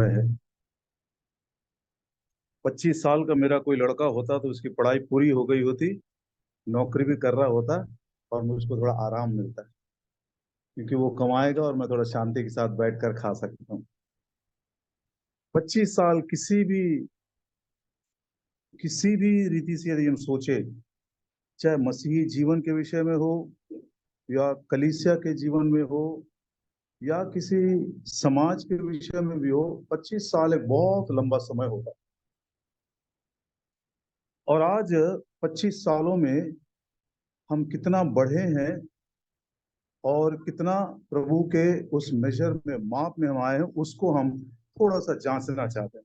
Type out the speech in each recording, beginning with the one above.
है। 25 साल का मेरा कोई लड़का होता तो उसकी पढ़ाई पूरी हो गई होती, नौकरी भी कर रहा होता, और मुझको थोड़ा आराम मिलता, क्योंकि वो कमाएगा और मैं थोड़ा शांति के साथ बैठकर खा सकता हूँ। 25 साल किसी भी रीति से यदि हम सोचे, चाहे मसीही जीवन के विषय में हो, या कलीसिया के जीवन में हो, या किसी समाज के विषय में भी हो, 25 साल एक बहुत लंबा समय होता है। और आज 25 सालों में हम कितना बढ़े हैं, और कितना प्रभु के उस मेजर में, माप में हम आए हैं, उसको हम थोड़ा सा जांचना चाहते हैं।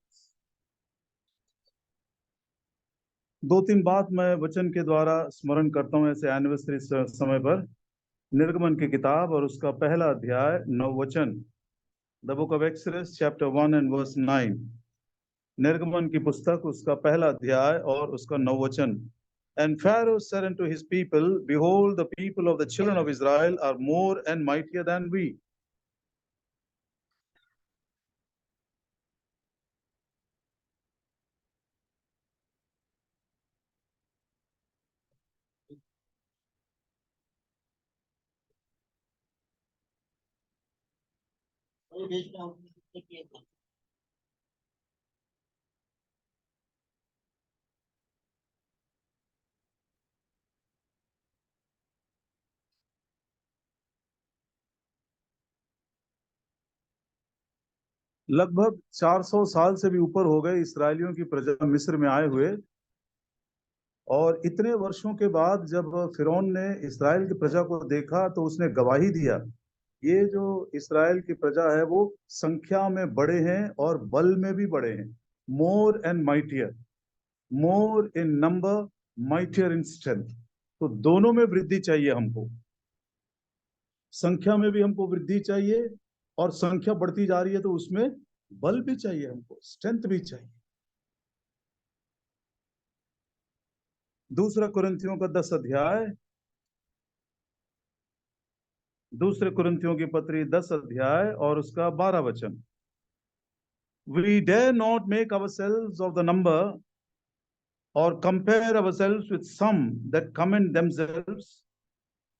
दो तीन बात मैं वचन के द्वारा स्मरण करता हूं ऐसे एनिवर्सरी समय पर। निर्गमन की किताब और उसका पहला अध्याय 9 वचन, the book of Exodus chapter 1 and verse 9। निर्गमन की पुस्तक उसका पहला अध्याय और उसका 9 वचन। And Pharaoh said unto his people, Behold, the people of the children of Israel are more and mightier than we. लगभग 400 साल से भी ऊपर हो गए इसराइलियों की प्रजा मिस्र में आए हुए। और इतने वर्षों के बाद जब फिरौन ने इसराइल की प्रजा को देखा तो उसने गवाही दिया, ये जो इसराइल की प्रजा है वो संख्या में बड़े हैं और बल में भी बड़े हैं। More and mightier, more in number, mightier in strength. तो दोनों में वृद्धि चाहिए हमको, संख्या में भी हमको वृद्धि चाहिए, और संख्या बढ़ती जा रही है तो उसमें बल भी चाहिए, हमको स्ट्रेंथ भी चाहिए। दूसरा कुरिन्थियों का 10 अध्याय, दूसरे कुरिन्थियों की पत्री 10 अध्याय और उसका 12 वचन। We dare not make ourselves of the number, or compare ourselves with some that commend themselves,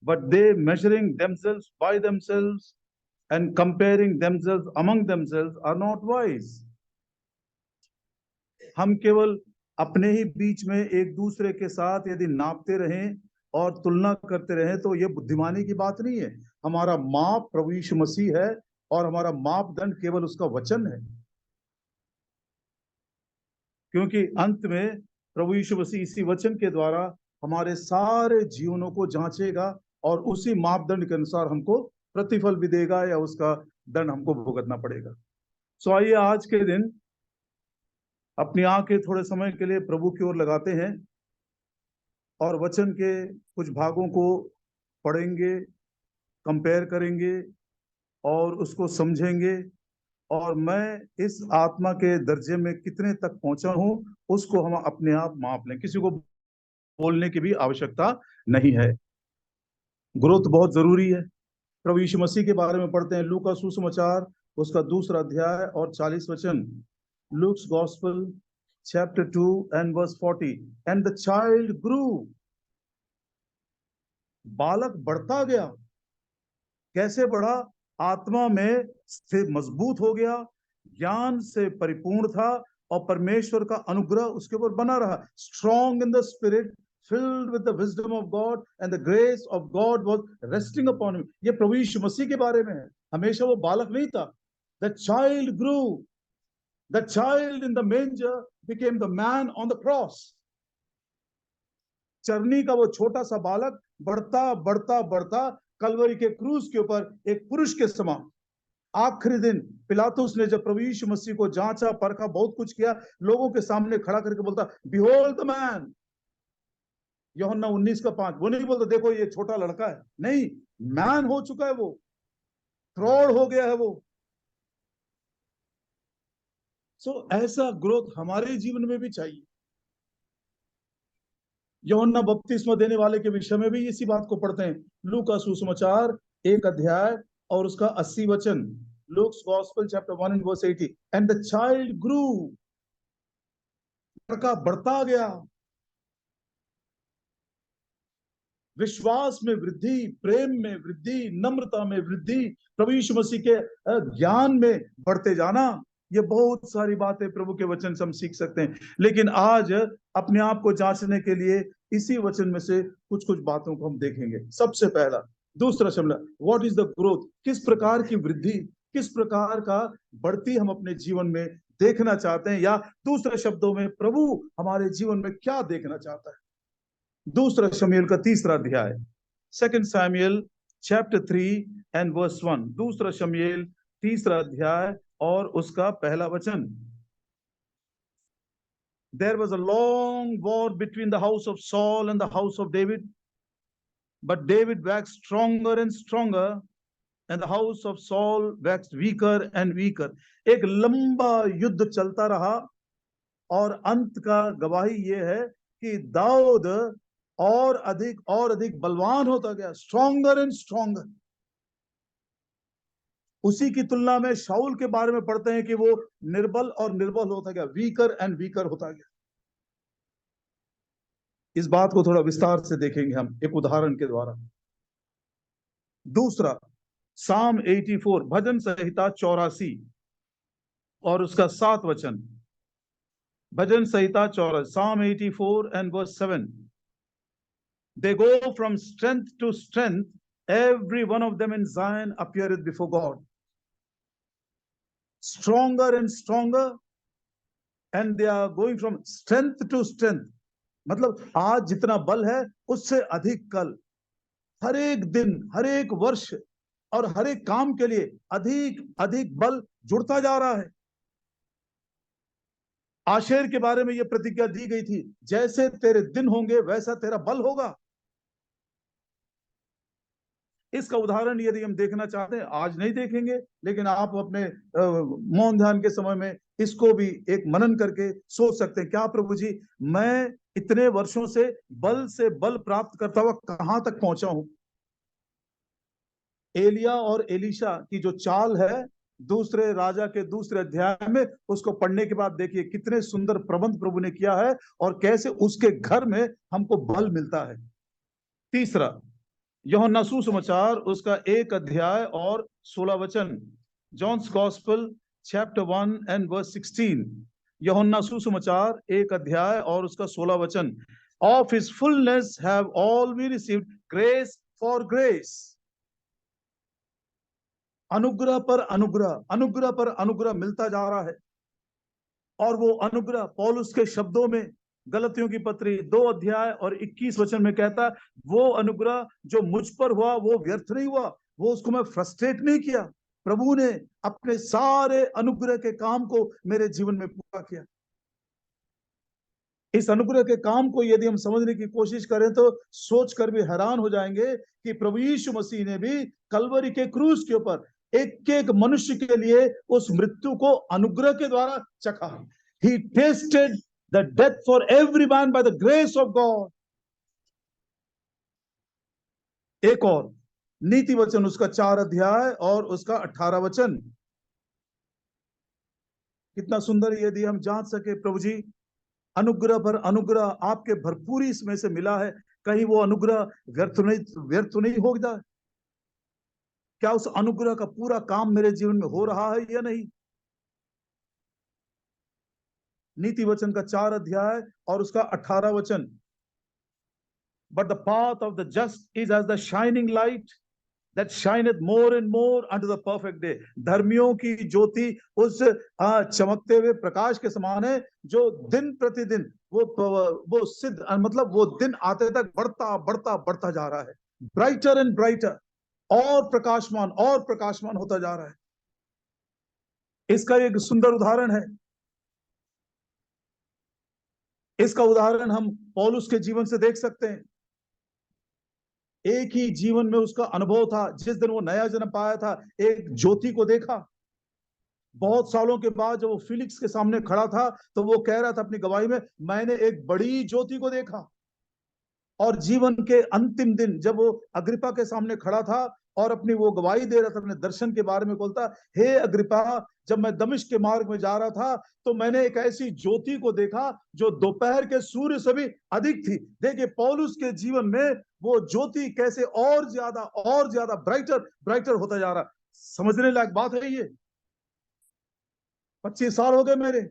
but they, measuring themselves by themselves and comparing themselves among themselves, are not wise. हम केवल अपने ही बीच में एक दूसरे के साथ यदि नापते रहें और तुलना करते रहें तो ये बुद्धिमानी की बात नहीं है। हमारा माप प्रभु यीशु मसीह है, और हमारा मापदंड केवल उसका वचन है, क्योंकि अंत में प्रभु यीशु मसीह इसी वचन के द्वारा हमारे सारे जीवनों को जांचेगा, और उसी मापदंड के अनुसार हमको प्रतिफल भी देगा, या उसका दंड हमको भुगतना पड़ेगा। सो आइए आज के दिन अपनी आंखें थोड़े समय के लिए प्रभु की ओर लगाते हैं, और वचन के कुछ भागों को पढ़ेंगे, कंपेयर करेंगे और उसको समझेंगे। और मैं इस आत्मा के दर्जे में कितने तक पहुंचा हूं उसको हम अपने आप माप लें, किसी को बोलने की भी आवश्यकता नहीं है। ग्रोथ बहुत जरूरी है। प्रभु यीशु मसीह के बारे में पढ़ते हैं, लूका का सुसमाचार उसका 2 अध्याय और 40 वचन। Luke's gospel chapter 2 and verse 40। And the child grew, बालक बढ़ता गया। कैसे बढ़ा? आत्मा में स्थिर, मजबूत हो गया, ज्ञान से परिपूर्ण था, और परमेश्वर का अनुग्रह उसके ऊपर बना रहा। Strong in the spirit, filled with the wisdom of God, and the grace of God was resting upon him. ये प्रभु यीशु मसीह के बारे में है। हमेशा वो बालक नहीं था। The child grew. The child in the manger became the man on the cross. चरनी का वो छोटा सा बालक बढ़ता बढ़ता बढ़ता कलवरी के क्रूज के ऊपर एक पुरुष के समान। आखिरी दिन पिलातुस ने जब प्रभु यीशु मसीह को जांचा परखा, बहुत कुछ किया, लोगों के सामने खड़ा करके बोलता, बिहोल्ड द मैन। यूहन्ना 19:5। वो नहीं बोलता देखो ये छोटा लड़का है, नहीं, मैन हो चुका है वो, प्रौढ़ हो गया है वो। सो ऐसा ग्रोथ हमारे जीवन में भी चाहिए। यूहन्ना बपतिस्मा देने वाले के विषय में भी इसी बात को पढ़ते हैं। लूका सुसमाचार 1 अध्याय और उसका 80 वचन। Luke's Gospel, chapter 1 and verse 80. And the child grew. लड़का बढ़ता गया, विश्वास में वृद्धि, प्रेम में वृद्धि, नम्रता में वृद्धि, प्रभु यीशु मसीह के ज्ञान में बढ़ते जाना। ये बहुत सारी बातें प्रभु के वचन से हम सीख सकते हैं। लेकिन आज अपने आप को जांचने के लिए इसी वचन में से कुछ कुछ बातों को हम देखेंगे। सबसे पहला, दूसरा शब्द, व्हाट इज द ग्रोथ? किस प्रकार की वृद्धि, किस प्रकार का बढ़ती हम अपने जीवन में देखना चाहते हैं, या दूसरे शब्दों में प्रभु हमारे जीवन में क्या देखना चाहता है। दूसरा शमूएल का तीसरा अध्याय, 2 Samuel chapter 3 and verse 1। दूसरा शमूएल तीसरा अध्याय और उसका पहला वचन। There was a long war between the house of Saul and the house of David, but David waxed stronger and stronger, and the house of Saul waxed weaker and weaker। एक लंबा युद्ध चलता रहा और अंत का गवाही ये है कि दाऊद और अधिक बलवान होता गया, स्ट्रॉन्गर एंड स्ट्रॉन्गर। उसी की तुलना में शाऊल के बारे में पढ़ते हैं कि वो निर्बल और निर्बल होता गया, वीकर एंड वीकर होता गया। इस बात को थोड़ा विस्तार से देखेंगे हम एक उदाहरण के द्वारा। दूसरा, साम 84, भजन संहिता 84 और उसका 7 वचन। भजन संहिता 84, Psalm 84 and verse 7। They go from strength to strength, every one of them in Zion appeareth before God। Stronger and stronger, and they are going from strength to strength। मतलब आज जितना बल है उससे अधिक कल, हर एक दिन, हर एक वर्ष और हर एक काम के लिए अधिक अधिक बल जुड़ता जा रहा है। आशेर के बारे में यह प्रतिज्ञा दी गई थी, जैसे तेरे दिन होंगे वैसा तेरा बल होगा। इसका उदाहरण यदि हम देखना चाहते हैं, आज नहीं देखेंगे, लेकिन आप अपने मौन ध्यान के समय में इसको भी एक मनन करके सोच सकते हैं, क्या प्रभु जी मैं इतने वर्षों से बल प्राप्त करता हुआ कहां तक पहुंचा हूं। एलिया और एलीशा की जो चाल है दूसरे राजा के दूसरे अध्याय में, उसको पढ़ने के बाद देखिए कितने सुंदर प्रबंध प्रभु ने किया है और कैसे उसके घर में हमको बल मिलता है। तीसरा, यूहन्ना सुसमाचार उसका 1 अध्याय और 16 वचन। John's gospel chapter 1 and verse 16। यूहन्ना सुसमाचार 1 अध्याय और उसका 16 वचन। Of his fullness have all we received grace for grace। अनुग्रह पर अनुग्रह, अनुग्रह पर अनुग्रह मिलता जा रहा है। और वो अनुग्रह पौलुस के शब्दों में गलतियों की पत्री 2 अध्याय और 21 वचन में कहता, वो अनुग्रह जो मुझ पर हुआ वो व्यर्थ नहीं हुआ, वो उसको मैं फ्रस्ट्रेट नहीं किया। प्रभु ने अपने सारे अनुग्रह के काम को मेरे जीवन में पूरा किया। इस अनुग्रह के काम को यदि हम समझने की कोशिश करें तो सोचकर भी हैरान हो जाएंगे कि प्रभु यीशु मसीह ने भी कलवरी के क्रूस के ऊपर एक एक मनुष्य के लिए उस मृत्यु को अनुग्रह के द्वारा चखा। He tasted the death for every man by the grace of God। एक और नीति वचन उसका 4 अध्याय और उसका 18 वचन। कितना सुंदर यदि हम जांच सके, प्रभु जी अनुग्रह पर अनुग्रह आपके भरपूरी इसमें से मिला है, कहीं वो अनुग्रह व्यर्थ नहीं होगा। क्या उस अनुग्रह का पूरा काम मेरे जीवन में हो रहा है या नहीं। नीति वचन का 4 अध्याय और उसका 18 वचन। But the path of the just is as the shining light that shineth more and more unto the perfect day। धर्मियों की ज्योति उस चमकते हुए प्रकाश के समान है जो दिन प्रतिदिन वो सिद्ध, मतलब वो दिन आते तक बढ़ता जा रहा है। ब्राइटर एंड ब्राइटर, और प्रकाशमान होता जा रहा है। इसका एक सुंदर उदाहरण है। इसका उदाहरण हम पौलुस के जीवन से देख सकते हैं। एक ही जीवन में उसका अनुभव था, जिस दिन वो नया जन्म पाया था, एक ज्योति को देखा। बहुत सालों के बाद जब वो फिलिक्स के सामने खड़ा था तो वो कह रहा था अपनी गवाही में, मैंने एक बड़ी ज्योति को देखा। और जीवन के अंतिम दिन जब वो अग्रिपा के सामने खड़ा था और अपनी वो गवाही दे रहा था, अपने दर्शन के बारे में बोलता, हे अग्रिप्पा, जब मैं दमिश्क के मार्ग में जा रहा था तो मैंने एक ऐसी ज्योति को देखा जो दोपहर के सूर्य से भी अधिक थी। देखिए पौलुस के जीवन में वो ज्योति कैसे और ज्यादा ब्राइटर ब्राइटर होता जा रहा। समझने लायक बात है ये। 25 साल हो गए मेरे,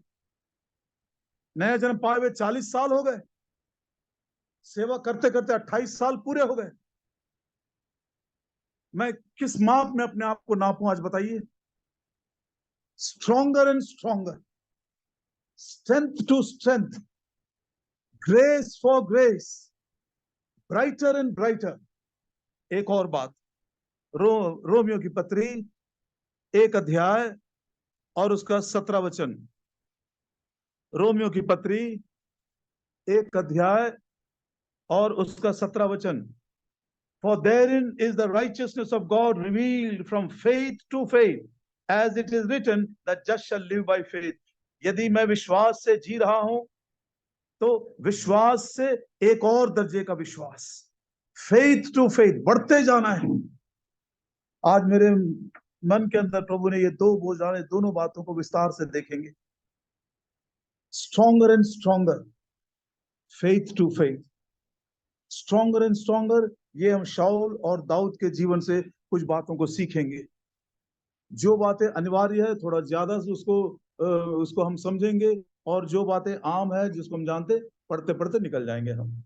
नया जन्म पाए हुए 40 साल हो गए, सेवा करते करते 28 साल पूरे हो गए। मैं किस माप में अपने आप को नापूं आज बताइए? Stronger and stronger, strength to strength, grace for grace, brighter and brighter. एक और बात, रोमियो की पत्री 1 अध्याय और उसका 17 वचन। रोमियो की पत्री 1 अध्याय और उसका 17 वचन। For therein is the righteousness of God revealed from faith to faith, as it is written, the just shall live by faith. यदि मैं विश्वास से जी रहा हूं तो विश्वास से एक और दर्जे का विश्वास, फेथ टू फेथ, बढ़ते जाना है। आज मेरे मन के अंदर प्रभु ने ये दो बोझाने, दोनों बातों को विस्तार से देखेंगे। Stronger and stronger, faith to faith, stronger and stronger. ये हम शाऊल और दाऊद के जीवन से कुछ बातों को सीखेंगे। जो बातें अनिवार्य है थोड़ा ज्यादा से उसको हम समझेंगे, और जो बातें आम है जिसको हम जानते, पढ़ते पढ़ते निकल जाएंगे हम।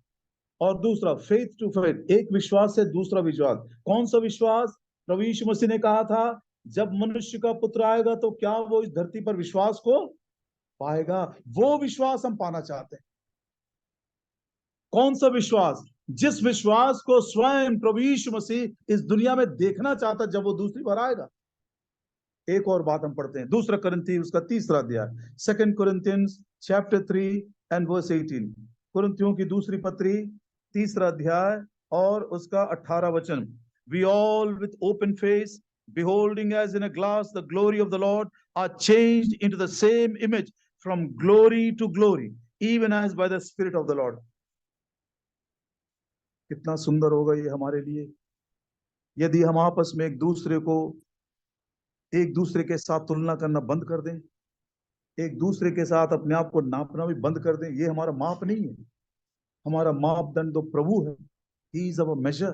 और दूसरा, फेथ टू फेथ, एक विश्वास से दूसरा विश्वास। कौन सा विश्वास? प्रभु यीशु मसीह ने कहा था, जब मनुष्य का पुत्र आएगा तो क्या वो इस धरती पर विश्वास को पाएगा? वो विश्वास हम पाना चाहते हैं। कौन सा विश्वास? जिस विश्वास को स्वयं प्रभु यीशु मसीह इस दुनिया में देखना चाहता जब वो दूसरी बार आएगा। एक और बात हम पढ़ते हैं, 2 कुरिन्थी उसका 3 अध्याय, 2 Corinthians chapter 3 and verse 18। कुरिन्थियों की दूसरी पत्री 3 अध्याय और उसका 18 वचन। We all with open face, beholding as in a glass the glory of the Lord, are changed into the same image from glory to glory, even as by the Spirit of the Lord। कितना सुंदर होगा ये हमारे लिए यदि हम आपस में एक दूसरे के साथ तुलना करना बंद कर दें, एक दूसरे के साथ अपने आप को नापना भी बंद कर दें। ये हमारा माप नहीं है, हमारा मापदंड तो प्रभु है। He is our major.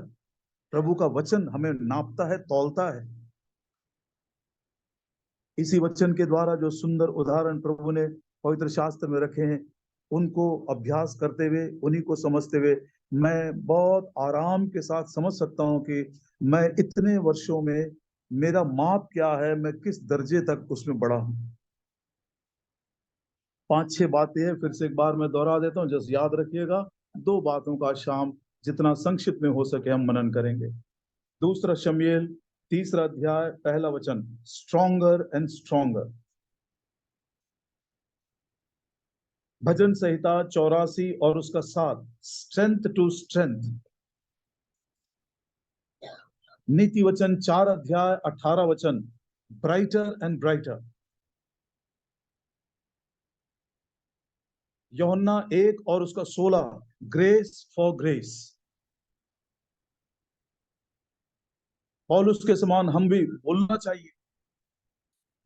प्रभु का वचन हमें नापता है, तौलता है। इसी वचन के द्वारा जो सुंदर उदाहरण प्रभु ने पवित्र शास्त्र में रखे हैं, उनको अभ्यास करते हुए, उन्हीं को समझते हुए मैं बहुत आराम के साथ समझ सकता हूं कि मैं इतने वर्षों में मेरा माप क्या है, मैं किस दर्जे तक उसमें बढ़ा हूं। 5-6 बातें हैं, फिर से एक बार मैं दोहरा देता हूं, जस्ट याद रखिएगा। 2 बातों का शाम जितना संक्षिप्त में हो सके हम मनन करेंगे। 2 शमूएल 3 अध्याय 1 वचन, स्ट्रॉन्गर एंड स्ट्रॉन्गर। भजन संहिता 84 और उसका 7, स्ट्रेंथ टू स्ट्रेंथ। नीति वचन 4 अध्याय 18 वचन, ब्राइटर एंड ब्राइटर। यूहन्ना 1 और उसका 16, ग्रेस फॉर ग्रेस। पौलुस के समान हम भी बोलना चाहिए,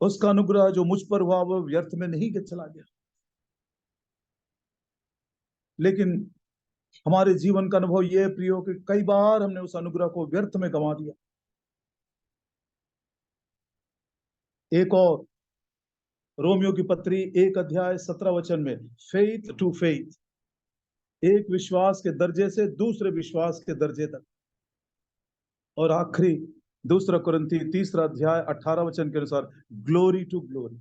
उसका अनुग्रह जो मुझ पर हुआ वो व्यर्थ में नहीं चला गया। लेकिन हमारे जीवन का अनुभव यह है प्रियो कि कई बार हमने उस अनुग्रह को व्यर्थ में गंवा दिया। एक और, रोमियो की पत्री 1 अध्याय 17 वचन में, फेथ टू फेथ, एक विश्वास के दर्जे से दूसरे विश्वास के दर्जे तक। और आखिरी 2 कुरिन्थी 3 अध्याय 18 वचन के अनुसार, ग्लोरी टू ग्लोरी,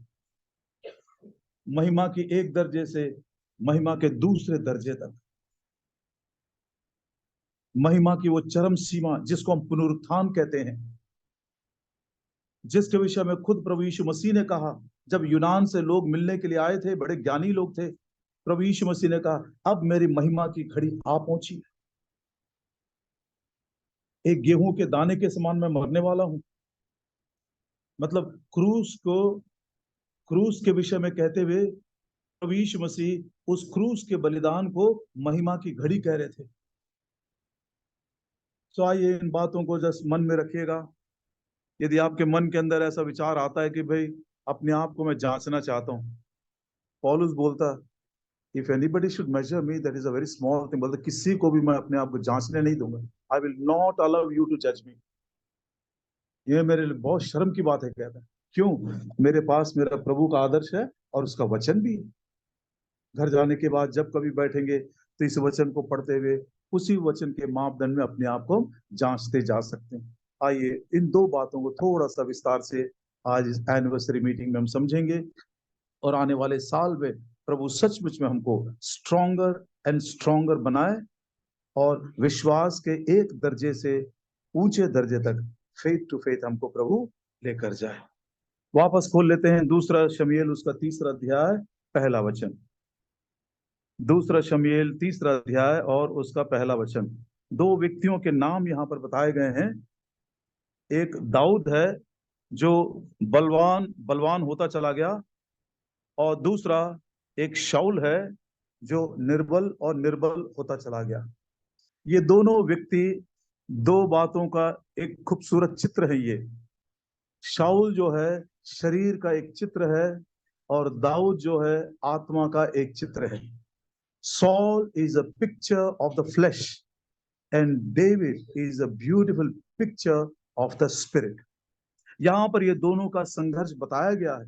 महिमा की एक दर्जे से महिमा के दूसरे दर्जे तक। महिमा की वो चरम सीमा जिसको हम पुनरुत्थान कहते हैं, जिसके विषय में खुद प्रभु यीशु मसीह ने कहा, जब यूनान से लोग मिलने के लिए आए थे, बड़े ज्ञानी लोग थे, प्रभु यीशु मसीह ने कहा, अब मेरी महिमा की घड़ी आ पहुंची। एक गेहूं के दाने के समान मैं मरने वाला हूं। मतलब क्रूस के विषय में कहते हुए प्रभु यीशु मसीह उस क्रूस के बलिदान को महिमा की घड़ी कह रहे थे। तो आइए इन बातों को जस्ट मन में रखिएगा। यदि आपके मन के अंदर ऐसा विचार आता है कि भाई अपने आप को मैं जांचना चाहता हूँ, पौलुस बोलता, if anybody should measure me that is a very small thing, बोलता किसी को भी मैं अपने आप को जांचने नहीं दूंगा। I will not allow you to जज मी। ये मेरे लिए बहुत शर्म की बात है, कहता है। क्यों? मेरे पास मेरा प्रभु का आदर्श है और उसका वचन भी है। घर जाने के बाद जब कभी बैठेंगे तो इस वचन को पढ़ते हुए उसी वचन के मापदंड में अपने आप को जांचते जा सकते हैं। आइए इन दो बातों को थोड़ा सा विस्तार से आज इस एनिवर्सरी मीटिंग में हम समझेंगे, और आने वाले साल में प्रभु सचमुच में हमको स्ट्रॉन्गर एंड स्ट्रॉन्गर बनाए और विश्वास के एक दर्जे से ऊंचे दर्जे तक, फेथ टू फेथ, हमको प्रभु लेकर जाए। वापस खोल लेते हैं दूसरा शमूएल उसका 3रा अध्याय पहला वचन। दूसरा शमूएल 3रा अध्याय और उसका पहला वचन। दो व्यक्तियों के नाम यहाँ पर बताए गए हैं। एक दाऊद है जो बलवान बलवान होता चला गया, और दूसरा एक शाऊल है जो निर्बल और निर्बल होता चला गया। ये दोनों व्यक्ति दो बातों का एक खूबसूरत चित्र है। ये शाऊल जो है शरीर का एक चित्र है, और दाऊद जो है आत्मा का एक चित्र है। Saul is a picture of the flesh and David is a beautiful picture of the spirit. यहां पर ये दोनों का संघर्ष बताया गया है।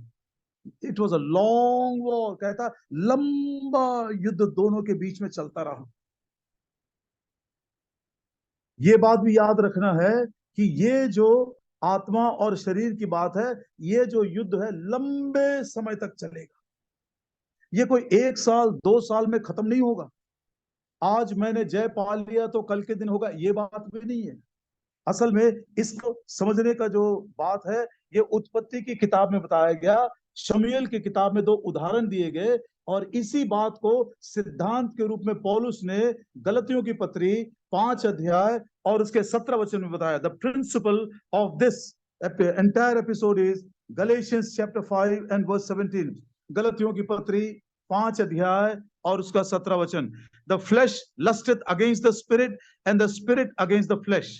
It was a long war, कहता लंबा युद्ध दोनों के बीच में चलता रहा। ये बात भी याद रखना है कि ये जो आत्मा और शरीर की बात है, ये जो युद्ध है लंबे समय तक चलेगा। ये कोई 1 साल 2 साल में खत्म नहीं होगा। आज मैंने जय पा लिया तो कल के दिन होगा, ये बात भी नहीं है। असल में इसको समझने का जो बात है, ये उत्पत्ति की किताब में बताया गया, शमूएल की किताब में 2 उदाहरण दिए गए, और इसी बात को सिद्धांत के रूप में पौलुस ने गलतियों की पत्री 5 अध्याय और उसके 17 वचन में बताया। The principle of this entire episode is Galatians chapter 5 and verse 17। गलतियों की पत्री 5 अध्याय और उसका 17 वचन। The flesh lusteth against the spirit and the spirit against the flesh,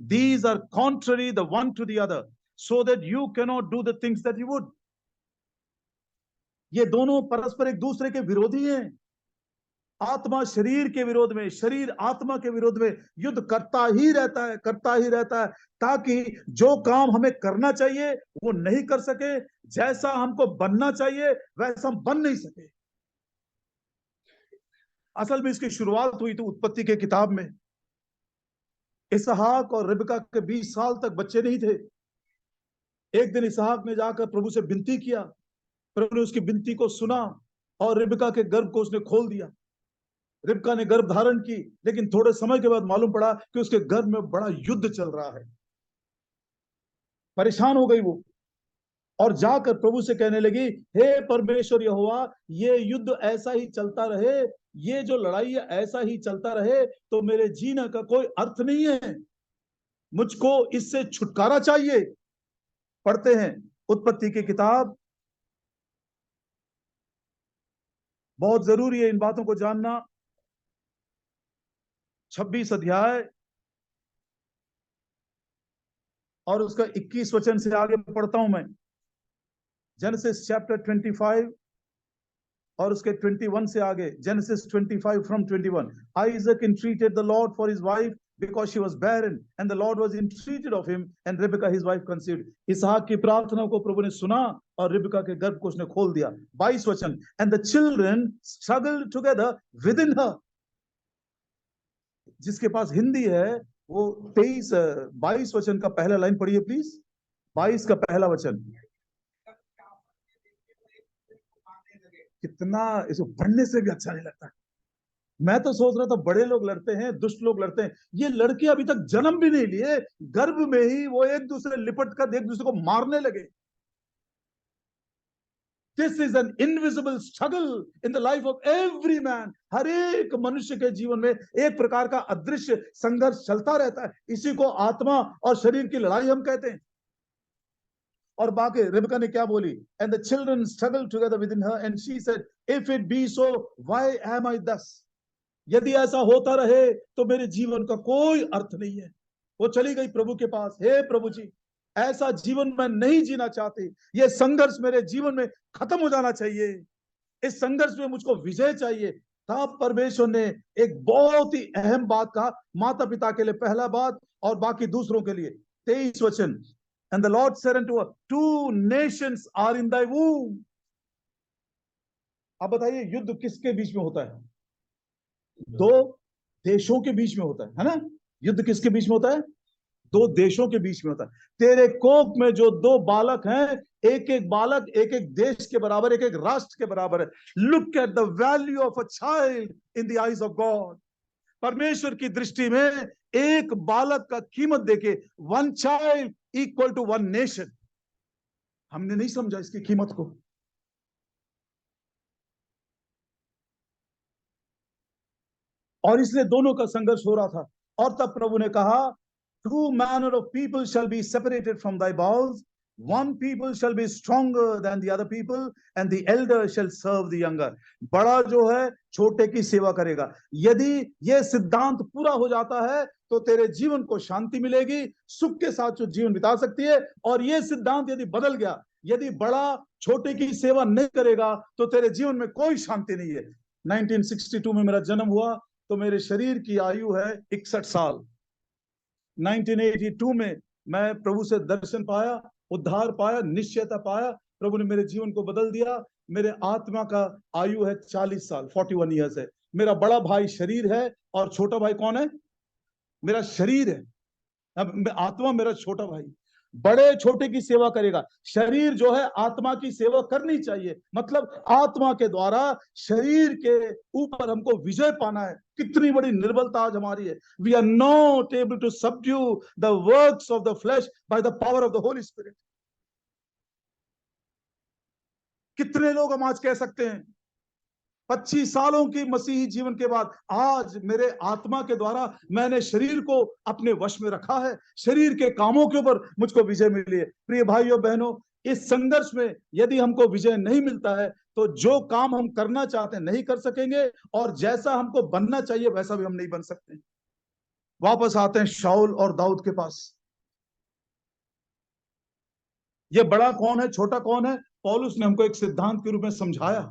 these are contrary the one to the other, so that you cannot do the things that you would. ये दोनों परस्पर एक दूसरे के विरोधी हैं। आत्मा शरीर के विरोध में, शरीर आत्मा के विरोध में युद्ध करता ही रहता है, करता ही रहता है, ताकि जो काम हमें करना चाहिए वो नहीं कर सके, जैसा हमको बनना चाहिए वैसा हम बन नहीं सके। असल में इसकी शुरुआत हुई थी उत्पत्ति के किताब में। इसहाक और रिबका के 20 साल तक बच्चे नहीं थे। एक दिन इसहाक ने जाकर प्रभु से विनती किया, प्रभु ने उसकी विनती को सुना और रिबका के गर्भ को उसने खोल दिया। रिबका ने गर्भ धारण की, लेकिन थोड़े समय के बाद मालूम पड़ा कि उसके गर्भ में बड़ा युद्ध चल रहा है। परेशान हो गई वो, और जाकर प्रभु से कहने लगी, हे परमेश्वर यहोवा, ये युद्ध ऐसा ही चलता रहे, ये जो लड़ाई है ऐसा ही चलता रहे तो मेरे जीने का कोई अर्थ नहीं है, मुझको इससे छुटकारा चाहिए। पढ़ते हैं उत्पत्ति की किताब, बहुत जरूरी है इन बातों को जानना। 26 अध्याय और उसका 21 वचन से आगे पढ़ता हूं मैं। जेनेसिस चैप्टर 25 और उसके 21 से आगे। Genesis 25 from 21। Isaac entreated the Lord for his wife because she was barren, and the Lord was entreated of him, and Rebekah his wife conceived. इसहाक की प्रार्थना को प्रभु ने सुना और रिबका के गर्भ को उसने खोल दिया। 22 वचन। And the children struggled together within her। जिसके पास हिंदी है वो 22 वचन का पहला लाइन पढ़िए प्लीज। 22 का पहला वचन। कितना इसको पढ़ने से भी अच्छा नहीं लगता। मैं तो सोच रहा था बड़े लोग लड़ते हैं, दुष्ट लोग लड़ते हैं, ये लड़के अभी तक जन्म भी नहीं लिए, गर्भ में ही वो एक दूसरे लिपट कर एक दूसरे को मारने लगे। This is an invisible struggle in the life of every man। हर एक मनुष्य के जीवन में एक प्रकार का अदृश्य संघर्ष चलता रहता है। इसी को आत्मा और शरीर की लड़ाई हम कहते हैं। और बाकी रिबका ने क्या बोली? And the children struggled together within her, and she said, if it be so, why am I thus? यदि ऐसा होता रहे तो मेरे जीवन का कोई अर्थ नहीं है। वो चली गई प्रभु के पास, हे प्रभु जी, ऐसा जीवन मैं नहीं जीना चाहती, ये संघर्ष मेरे जीवन में खत्म हो जाना चाहिए, इस संघर्ष में मुझको विजय चाहिए। तब परमेश्वर ने एक बहुत ही अहम बात कहा, माता पिता के लिए पहला बात और बाकी दूसरों के लिए। 23 वचन, and the Lord said unto her, 2 nations are in thy womb. अब बताइए, युद्ध किसके बीच में होता है? 2 देशों के बीच में होता है ना? युद्ध किसके बीच में होता है? 2 देशों के बीच में होता है। तेरे कोख में जो 2 बालक हैं, एक एक बालक एक एक देश के बराबर, एक एक राष्ट्र के बराबर है। Look at the value of a child in the eyes of God. परमेश्वर की दृष्टि में एक बालक का कीमत देके, 1 चाइल्ड इक्वल टू 1 नेशन। हमने नहीं समझा इसकी कीमत को। और इसलिए दोनों का संघर्ष हो रहा था। और तब प्रभु ने कहा, two manner of people shall be separated from thy bowels, one people shall be stronger than the other people, and the elder shall serve the younger। बड़ा जो है छोटे की सेवा करेगा। यदि ये सिद्धांत पूरा हो जाता है तो तेरे जीवन को शांति मिलेगी, सुख के साथ जो जीवन बिता सकती है। और ये सिद्धांत यदि बदल गया, यदि बड़ा छोटे की सेवा नहीं करेगा, तो तेरे जीवन में कोई शांति नहीं है। 1962 में मेरा जन्म हुआ, तो मेरे शरीर की आयु है 61 साल। 1982 में मैं प्रभु से दर्शन पाया, उद्धार पाया, निश्चयता पाया। प्रभु ने मेरे जीवन को बदल दिया। मेरे आत्मा का आयु है 40 साल, 41 ईयर्स है। मेरा बड़ा भाई शरीर है और छोटा भाई कौन है? मेरा शरीर है। अब आत्मा मेरा छोटा भाई। बड़े छोटे की सेवा करेगा। शरीर जो है आत्मा की सेवा करनी चाहिए, मतलब आत्मा के द्वारा शरीर के ऊपर हमको विजय पाना है। कितनी बड़ी निर्बलता आज हमारी है। We are not able to subdue the works of the flesh by the power of the Holy Spirit. कितने लोग हम आज कह सकते हैं 25 सालों की मसीही जीवन के बाद आज मेरे आत्मा के द्वारा मैंने शरीर को अपने वश में रखा है, शरीर के कामों के ऊपर मुझको विजय मिली है। प्रिय भाइयों बहनों, इस संघर्ष में यदि हमको विजय नहीं मिलता है तो जो काम हम करना चाहते हैं नहीं कर सकेंगे, और जैसा हमको बनना चाहिए वैसा भी हम नहीं बन सकते। वापस आते हैं शाऊल और दाऊद के पास। ये बड़ा कौन है, छोटा कौन है? पौलुस ने हमको एक सिद्धांत के रूप में समझाया।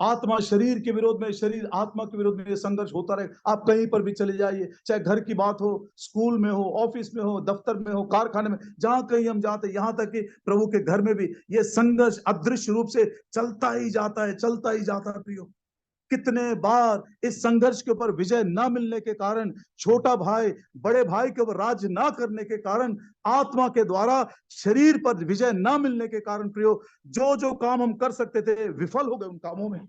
आत्मा शरीर के विरोध में, शरीर आत्मा के विरोध में ये संघर्ष होता रहे। आप कहीं पर भी चले जाइए, चाहे घर की बात हो, स्कूल में हो, ऑफिस में हो, दफ्तर में हो, कारखाने में, जहां कहीं हम जाते, यहां तक कि प्रभु के घर में भी ये संघर्ष अदृश्य रूप से चलता ही जाता है, चलता ही जाता है। प्रियो, कितने बार इस संघर्ष के ऊपर विजय ना मिलने के कारण, छोटा भाई बड़े भाई के ऊपर राज ना करने के कारण, आत्मा के द्वारा शरीर पर विजय ना मिलने के कारण, प्रियो, जो जो काम हम कर सकते थे विफल हो गए उन कामों में।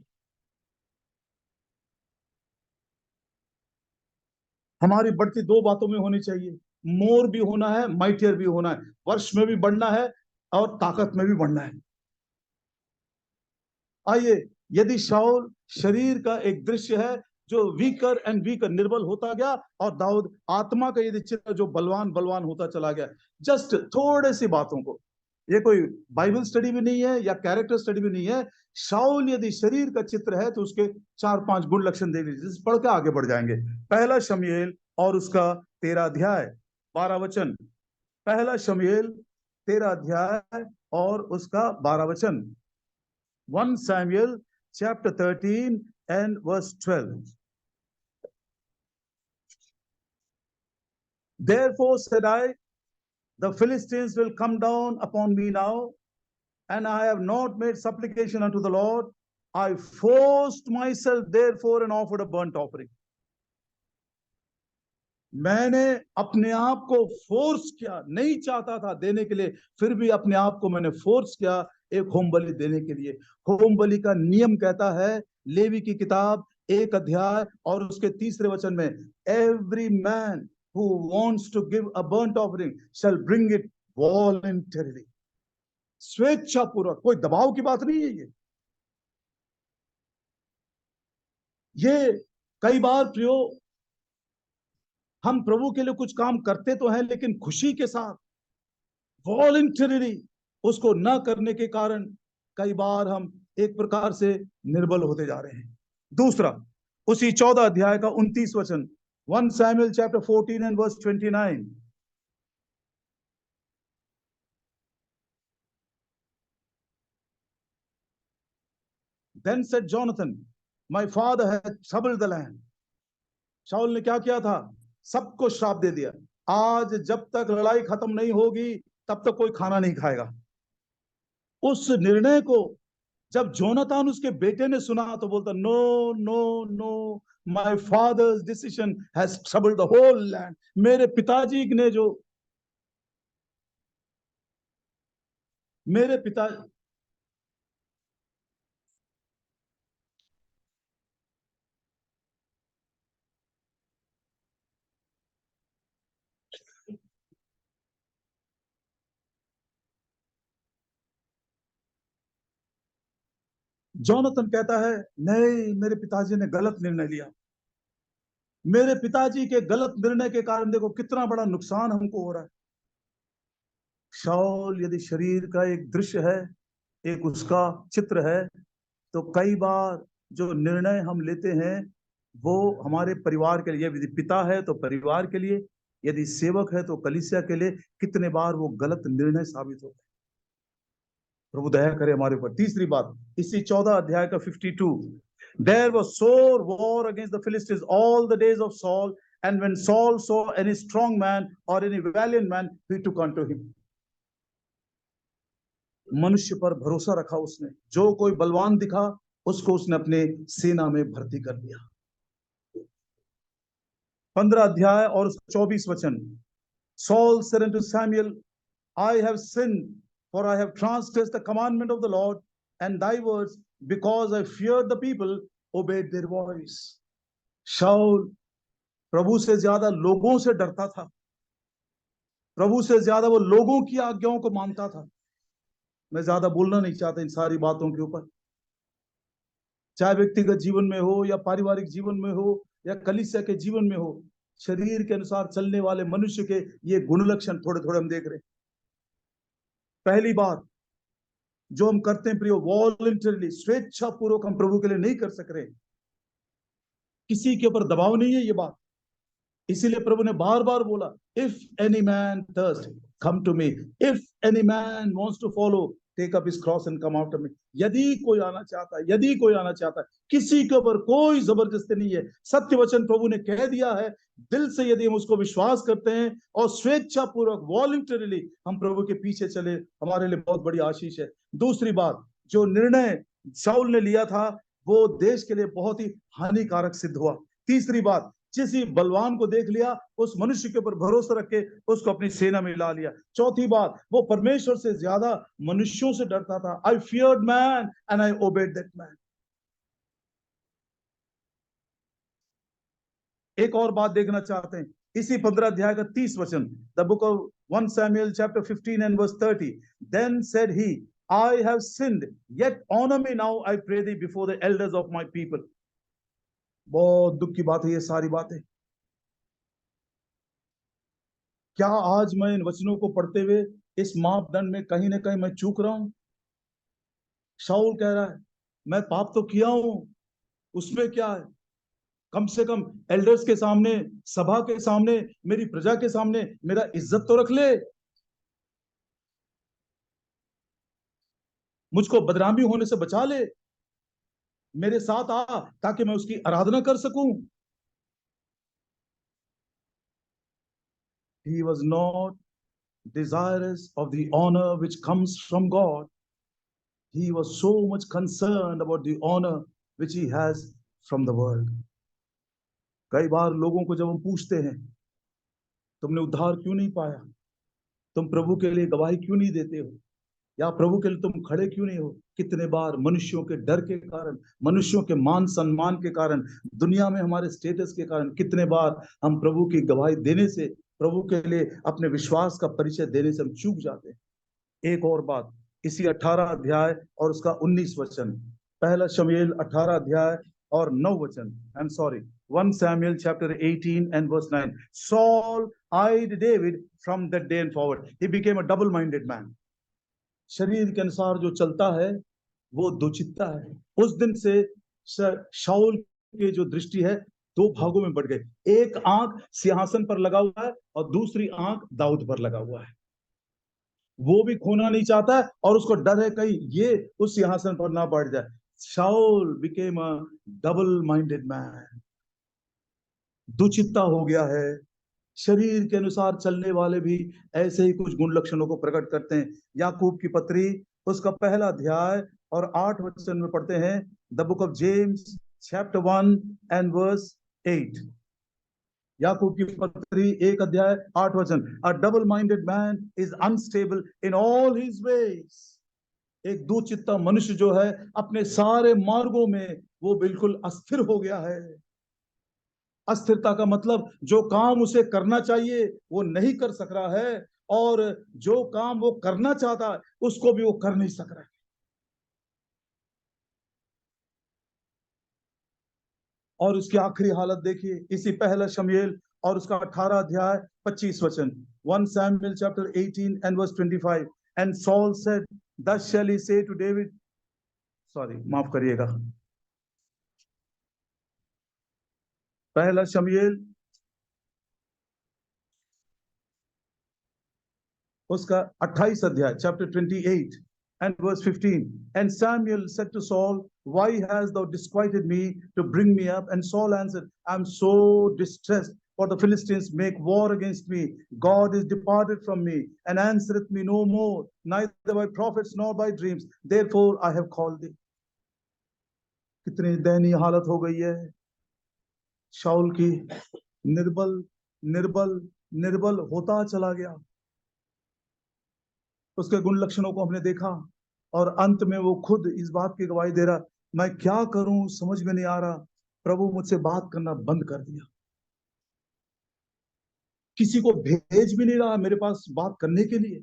हमारी बढ़ती 2 बातों में होनी चाहिए, मोर भी होना है, माइटियर भी होना है। वर्ष में भी बढ़ना है और ताकत में भी बढ़ना है। आइए, यदि शाऊल शरीर का एक दृश्य है जो वीकर एंड वीकर, निर्बल होता गया, और दाऊद आत्मा का यदि चित्र जो बलवान बलवान होता चला गया। जस्ट थोड़े सी बातों को, ये कोई बाइबल स्टडी भी नहीं है या कैरेक्टर स्टडी भी नहीं है। शाऊल यदि शरीर का चित्र है तो उसके 4-5 गुण लक्षण दे दीजिए, पढ़ के आगे बढ़ जाएंगे। पहला शमूएल और उसका 13 अध्याय 12 वचन। पहला शमूएल 13 अध्याय और उसका 12 वचन। 1 Samuel chapter 13 and verse 12. Therefore said I, the Philistines will come down upon me now, and I have not made supplication unto the Lord. I forced myself therefore and offered a burnt offering. मैंने अपने आप को force किया, नहीं चाहता था देने के लिए, फिर भी अपने आप को मैंने फोर्स किया एक होम बलि देने के लिए। होम बलि का नियम कहता है, लेवी की किताब 1 अध्याय और उसके 3 वचन में, every man who wants to give a burnt offering shall bring it voluntarily. स्वेच्छा पूर्वक, कोई दबाव की बात नहीं है। ये कई बार प्रियो हम प्रभु के लिए कुछ काम करते तो हैं, लेकिन खुशी के साथ वॉलंटरीली उसको न करने के कारण कई बार हम एक प्रकार से निर्बल होते जा रहे हैं। दूसरा, उसी 14 अध्याय का 29 वचन, 1 Samuel chapter 14 and verse 29. Then said Jonathan, my father had troubled the land. शाऊल ने क्या किया था? सबको श्राप दे दिया, आज जब तक लड़ाई खत्म नहीं होगी तब तक कोई खाना नहीं खाएगा। उस निर्णय को जब जोनातान उसके बेटे ने सुना तो बोलता, no no no, my father's decision has troubled the whole land. मेरे पिताजी ने जो मेरे पिता जोनातन कहता है, नहीं, मेरे पिताजी ने गलत निर्णय लिया। मेरे पिताजी के गलत निर्णय के कारण देखो कितना बड़ा नुकसान हमको हो रहा है। शाऊल यदि शरीर का एक दृश्य है, एक उसका चित्र है, तो कई बार जो निर्णय हम लेते हैं वो हमारे परिवार के लिए, यदि पिता है तो परिवार के लिए, यदि सेवक है तो कलीसिया के लिए, कितने बार वो गलत निर्णय साबित होते हैं। प्रभु दया करे हमारे ऊपर। तीसरी बात, इसी 14 अध्याय का 52, there was sore war against the Philistines all the days of Saul, and when Saul saw any strong man or any valiant man, he took unto him. मनुष्य पर भरोसा रखा उसने, जो कोई बलवान दिखा उसको उसने अपने सेना में भर्ती कर दिया। 15 अध्याय और 24 वचन, Saul said unto Samuel, I have sinned, for I have transgressed the commandment of the Lord and thy words, because I feared the people, obeyed their voice. शाऊल प्रभु से ज्यादा लोगों से डरता था, प्रभु से ज्यादा वो लोगों की आज्ञाओं को मानता था। मैं ज्यादा बोलना नहीं चाहता इन सारी बातों के ऊपर, चाहे व्यक्तिगत जीवन में हो या पारिवारिक जीवन में हो या कलीसिया के जीवन में हो, शरीर के अनुसार चलने वाले मनुष्य के ये गुण लक्षण थोड़े थोड़े हम देख रहे हैं। पहली बात जो हम करते हैं प्रियो, वॉलंटरली, स्वेच्छा पूर्वक हम प्रभु के लिए नहीं कर सक रहे, किसी के ऊपर दबाव नहीं है ये बात। इसीलिए प्रभु ने बार बार बोला, if any man thirst come to me, if any man wants to follow take up his cross and come after me. यदि कोई आना चाहता है, यदि कोई आना चाहता है, किसी के ऊपर कोई जबरदस्ती नहीं है। सत्य वचन प्रभु ने कह दिया है, दिल से यदि हम उसको विश्वास करते हैं और स्वेच्छा पूर्वक वॉलंटरली हम प्रभु के पीछे चले, हमारे लिए बहुत बड़ी आशीष है। दूसरी बात, जो निर्णय शाऊल ने लिया था वो देश के लिए बहुत ही हानिकारक सिद्ध हुआ। तीसरी बात, जिस बलवान को देख लिया उस मनुष्य के ऊपर भरोसा रख के उसको अपनी सेना में ला लिया। चौथी बात, वो परमेश्वर से ज्यादा मनुष्यों से डरता था। I feared man and I obeyed that man. एक और बात देखना चाहते हैं, इसी 15 अध्याय का 30 वचन, the book of 1 Samuel chapter 15 and verse 30, then said he, I have sinned, yet honor me now, I pray thee, before the elders of my people. बहुत दुख की बात है ये सारी बातें। क्या आज मैं इन वचनों को पढ़ते हुए इस मापदंड में कहीं ना कहीं मैं चूक रहा हूं? शाऊल कह रहा है, मैं पाप तो किया हूं, उसमें क्या है, कम से कम एल्डर्स के सामने, सभा के सामने, मेरी प्रजा के सामने मेरा इज्जत तो रख ले, मुझको बदनामी होने से बचा ले, मेरे साथ आ ताकि मैं उसकी आराधना कर सकूं। He was not desirous of the honor which comes from God. He was so much concerned about the honor which he has from the world. कई बार लोगों को जब हम पूछते हैं, तुमने उद्धार क्यों नहीं पाया, तुम प्रभु के लिए गवाही क्यों नहीं देते हो, या प्रभु के लिए तुम खड़े क्यों नहीं हो, कितने बार मनुष्यों के डर के कारण, मनुष्यों के मान सम्मान के कारण, दुनिया में हमारे स्टेटस के कारण, कितने बार हम प्रभु की गवाही देने से, प्रभु के लिए अपने विश्वास का परिचय देने से हम चूक जाते हैं। एक और बात, इसी 18 अध्याय और उसका 19 वचन, पहला शमूएल 18 अध्याय और 9 वचन, I am sorry, 1 Samuel chapter 18 and verse 9. Saul eyed David from that day and forward. He became a double-minded man. शरीर के अनुसार जो चलता है वो दुचित्ता है। उस दिन से शाऊल की जो दृष्टि है दो भागों में बढ़ गए। एक आंख सिंहासन पर लगा हुआ है और दूसरी आंख दाऊद पर लगा हुआ है। वो भी खोना नहीं चाहता है और उसको डर है कहीं ये उस सिंहासन पर ना बढ़ जाए। Saul became a double minded man, दुचित्ता हो गया है। शरीर के अनुसार चलने वाले भी ऐसे ही कुछ गुण लक्षणों को प्रकट करते हैं। याकूब की पत्री उसका पहला अध्याय और 8 वचन में पढ़ते हैं। The book of James chapter 1 and verse 8। याकूब की पत्री 1 अध्याय 8 वचन। अ double minded man is unstable in all his veg. एक दुचित्ता मनुष्य जो है अपने सारे मार्गों में वो बिल्कुल अस्थिर हो गया है। अस्थिरता का मतलब जो काम उसे करना चाहिए वो नहीं कर सक रहा है, और जो काम वो करना चाहता है उसको भी वो कर नहीं सक रहा है। और उसकी आखिरी हालत देखिए इसी पहला शमूएल और उसका 18 अध्याय 25 वचन। 1 Samuel chapter 18 and verse 25। And Saul said, thus shall he say to David, sorry माफ करिएगा, पहला शमूएल उसका 28 अध्याय chapter 28 and verse 15। And Samuel said to Saul, why hast thou disquieted me to bring me up? And Saul answered, I am so distressed, for the Philistines make war against me. God is departed from me and answereth me no more, neither by prophets nor by dreams. Therefore I have called thee। कितनी दयनीय हालत हो गई है शाऊल की। निर्बल निर्बल निर्बल होता चला गया। उसके गुण लक्षणों को हमने देखा और अंत में वो खुद इस बात की गवाही दे रहा, मैं क्या करूं समझ में नहीं आ रहा, प्रभु मुझसे बात करना बंद कर दिया। किसी को भेज भी नहीं रहा मेरे पास बात करने के लिए।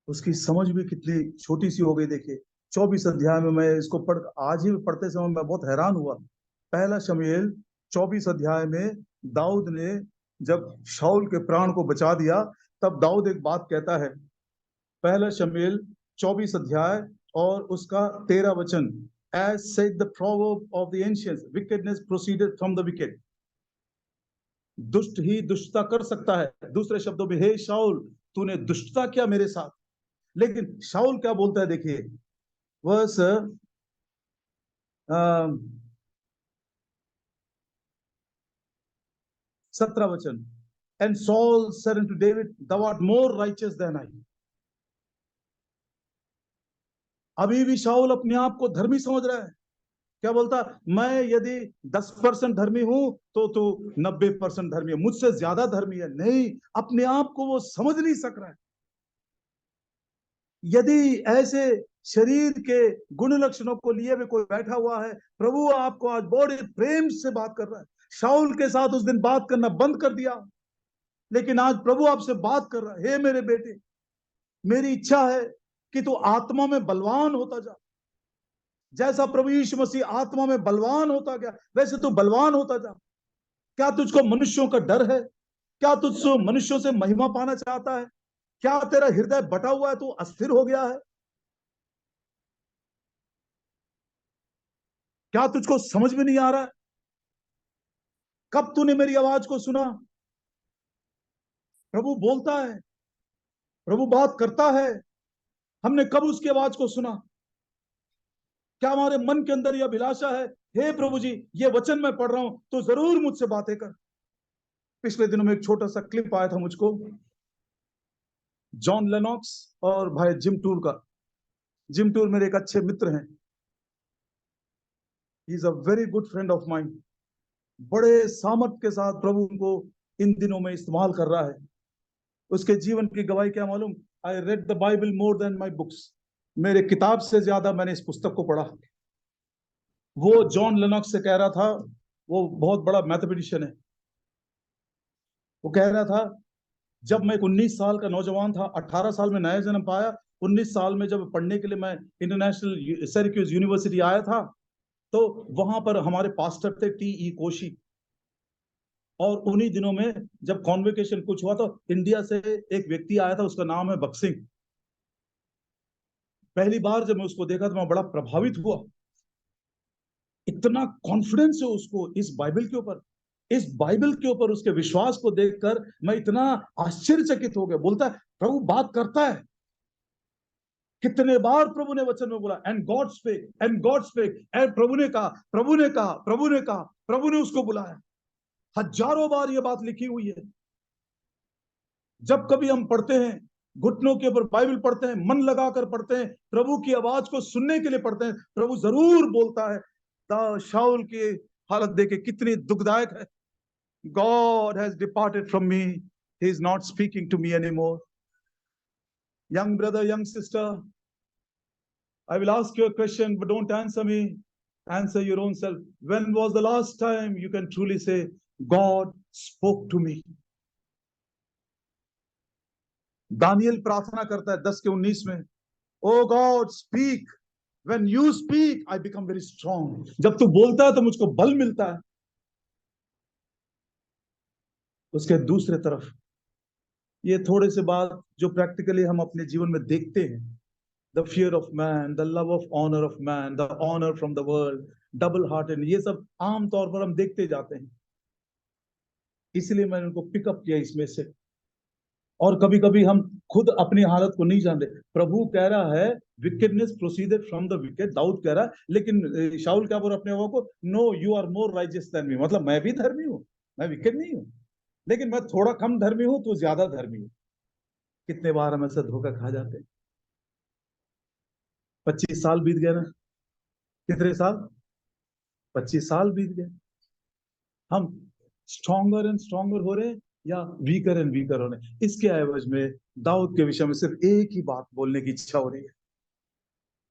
उसकी समझ भी कितनी छोटी सी हो गई। देखिए 24 अध्याय में, मैं इसको आज ही पढ़ते समय मैं बहुत हैरान हुआ। पहला शमूएल 24 अध्याय में दाऊद ने जब शाऊल के प्राण को बचा दिया तब दाऊद एक बात कहता है। पहला शमूएल 24 अध्याय और उसका 13 वचन। As said the proverb of the ancients, wickedness proceeded from the wicked। दुष्ट ही दुष्टता कर सकता है। दूसरे शब्दों में, हे शाऊल तूने दुष्टता किया मेरे साथ। लेकिन शाऊल क्या बोलता है देखिए, वर्स 17 वचन। And Saul said unto David, thou art more righteous than I। अभी भी शाऊल अपने आप को धर्मी समझ रहा है। क्या बोलता, मैं यदि 10% धर्मी हूं तो तू 90% धर्मी है, मुझसे ज्यादा धर्मी है। नहीं, अपने आप को वो समझ नहीं सक रहा है। यदि ऐसे शरीर के गुण लक्षणों को लिए भी कोई बैठा हुआ है, प्रभु आपको आज बड़े प्रेम से बात कर रहा है। शाऊल के साथ उस दिन बात करना बंद कर दिया, लेकिन आज प्रभु आपसे बात कर रहा है। हे मेरे बेटे, मेरी इच्छा है कि तू आत्मा में बलवान होता जा। जैसा प्रभु यीशु मसीह आत्मा में बलवान होता गया वैसे तू बलवान होता जा। क्या तुझको मनुष्यों का डर है? क्या तुझको मनुष्यों से महिमा पाना चाहता है? क्या तेरा हृदय बटा हुआ है, तू अस्थिर हो गया है? क्या तुझको समझ में नहीं आ रहा है? कब तूने मेरी आवाज को सुना? प्रभु बोलता है, प्रभु बात करता है, हमने कब उसकी आवाज को सुना? क्या हमारे मन के अंदर यह अभिलाषा है, हे प्रभु जी ये वचन मैं पढ़ रहा हूं तो जरूर मुझसे बातें कर। पिछले दिनों में एक छोटा सा क्लिप आया था मुझको, जॉन लेनॉक्स और भाई जिम टूर का। जिम टूर मेरे एक अच्छे मित्र हैं। He is a very good friend of mind. बड़े सामर्थ के साथ प्रभु उनको इन दिनों में इस्तेमाल कर रहा है। उसके जीवन की गवाही क्या मालूम? I read the Bible more than my books. मेरे किताब से ज्यादा मैंने इस पुस्तक को पढ़ा। वो जॉन लेनॉक्स से कह रहा था, वो बहुत बड़ा मैथमेटिशियन है। वो कह रहा था, जब मैं 19 साल का नौजवान था, 18 साल में नया जन्म पाया, 19 साल में जब पढ़ने के लिए मैं इंटरनेशनल सिरैक्यूज यूनिवर्सिटी आया था, तो वहां पर हमारे पास्टर थे टी.ई. कोशी। और उन्हीं दिनों में जब कॉन्वोकेशन कुछ हुआ तो इंडिया से एक व्यक्ति आया था, उसका नाम है बक्सिंग। पहली बार जब मैं उसको देखा तो मैं बड़ा प्रभावित हुआ। इतना कॉन्फिडेंस है उसको इस बाइबल के ऊपर उसके विश्वास को देखकर मैं इतना आश्चर्यचकित हो गया। बोलता है प्रभु बात करता है। कितने बार प्रभु ने वचन में बोला एंड गॉड स्पेक एंड प्रभु ने उसको बुलाया। हजारों बार ये बात लिखी हुई है। जब कभी हम पढ़ते हैं, घुटनों के ऊपर बाइबल पढ़ते हैं, मन लगाकर पढ़ते हैं, प्रभु की आवाज को सुनने के लिए पढ़ते हैं, प्रभु जरूर बोलता है। शाऊल की हालत देखे कितनी दुखदायक है। God has departed from me. He is not speaking to me anymore. Young brother, young sister, I will ask you a question, but don't answer me. Answer your own self. When was the last time you can truly say, God spoke to me? दानियल प्रार्थना करता है 10:19 में, Oh God, speak. When you speak, I become very strong. जब तू बोलता है तो मुझको बल मिलता है। उसके दूसरे तरफ ये थोड़े से बात जो प्रैक्टिकली हम अपने जीवन में देखते हैं, the fear of man, the love of honour of man, the honour from the world, double hearted, ये सब आमतौर पर हम देखते जाते हैं। इसलिए मैंने उनको पिकअप किया इसमें से। और कभी कभी हम खुद अपनी हालत को नहीं जानते। प्रभु कह रहा है wickedness proceeded from the wicked, Daud कह रहा है, लेकिन शाऊल क्या बोल अपने को, no you are more righteous than me, मतलब मैं भी धर्मी हूं, मैं विकेड नहीं हूं, लेकिन मैं थोड़ा कम धर्मी हूं, तो ज्यादा धर्मी हूं। कितने बार हम ऐसा धोखा खा जाते हैं। 25 साल बीत गए ना, कितने साल, 25 साल बीत गए। हम स्ट्रॉन्गर एंड स्ट्रॉन्गर हो रहे हैं या वीकर एंड वीकर हो रहे हैं। इसके एवज में दाऊद के विषय में सिर्फ एक ही बात बोलने की इच्छा हो रही है।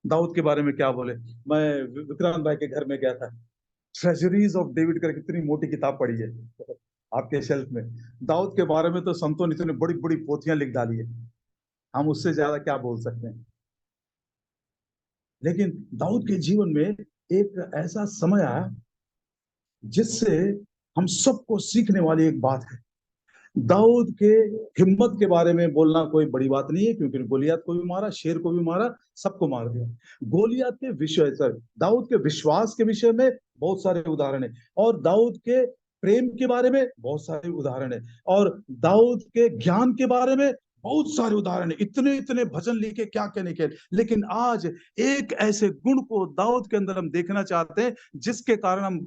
दाऊद के बारे में क्या बोले। मैं विक्रांत भाई के घर में गया था, ट्रेजरीज ऑफ डेविड कर कितनी मोटी किताब पढ़ी है आपके शेल्फ में। दाऊद के बारे में तो संतों ने इतनी बड़ी बड़ी पोथियां लिख डाली है, हम उससे ज्यादा क्या बोल सकते हैं। लेकिन दाऊद के जीवन में एक ऐसा समय आया जिससे हम सबको सीखने वाली एक बात है। दाऊद के हिम्मत के बारे में बोलना कोई बड़ी बात नहीं है, क्योंकि गोलियत को भी मारा, शेर को भी मारा, सबको मार दिया। गोलियत के विषय सर दाऊद के विश्वास के विषय में बहुत सारे उदाहरण है, और दाऊद के प्रेम के बारे में बहुत सारे उदाहरण है, और दाऊद के ज्ञान के बारे में बहुत सारे उदाहरण है। इतने इतने भजन लिखे क्या कहने के। लेकिन आज एक ऐसे गुण को दाऊद के अंदर हम देखना चाहते हैं जिसके कारण हम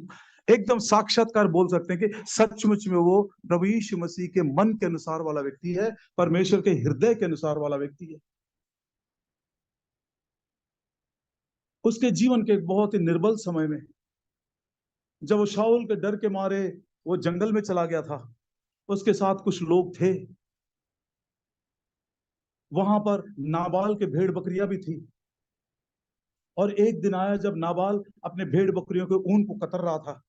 एकदम साक्षात्कार बोल सकते हैं कि सचमुच में वो प्रभु यीशु मसीह के मन के अनुसार वाला व्यक्ति है, परमेश्वर के हृदय के अनुसार वाला व्यक्ति है। उसके जीवन के एक बहुत ही निर्बल समय में, जब वो शाऊल के डर के मारे वो जंगल में चला गया था, उसके साथ कुछ लोग थे, वहां पर नाबाल के भेड़ बकरियां भी थी। और एक दिन आया जब नाबाल अपने भेड़ बकरियों के ऊन को कतर रहा था।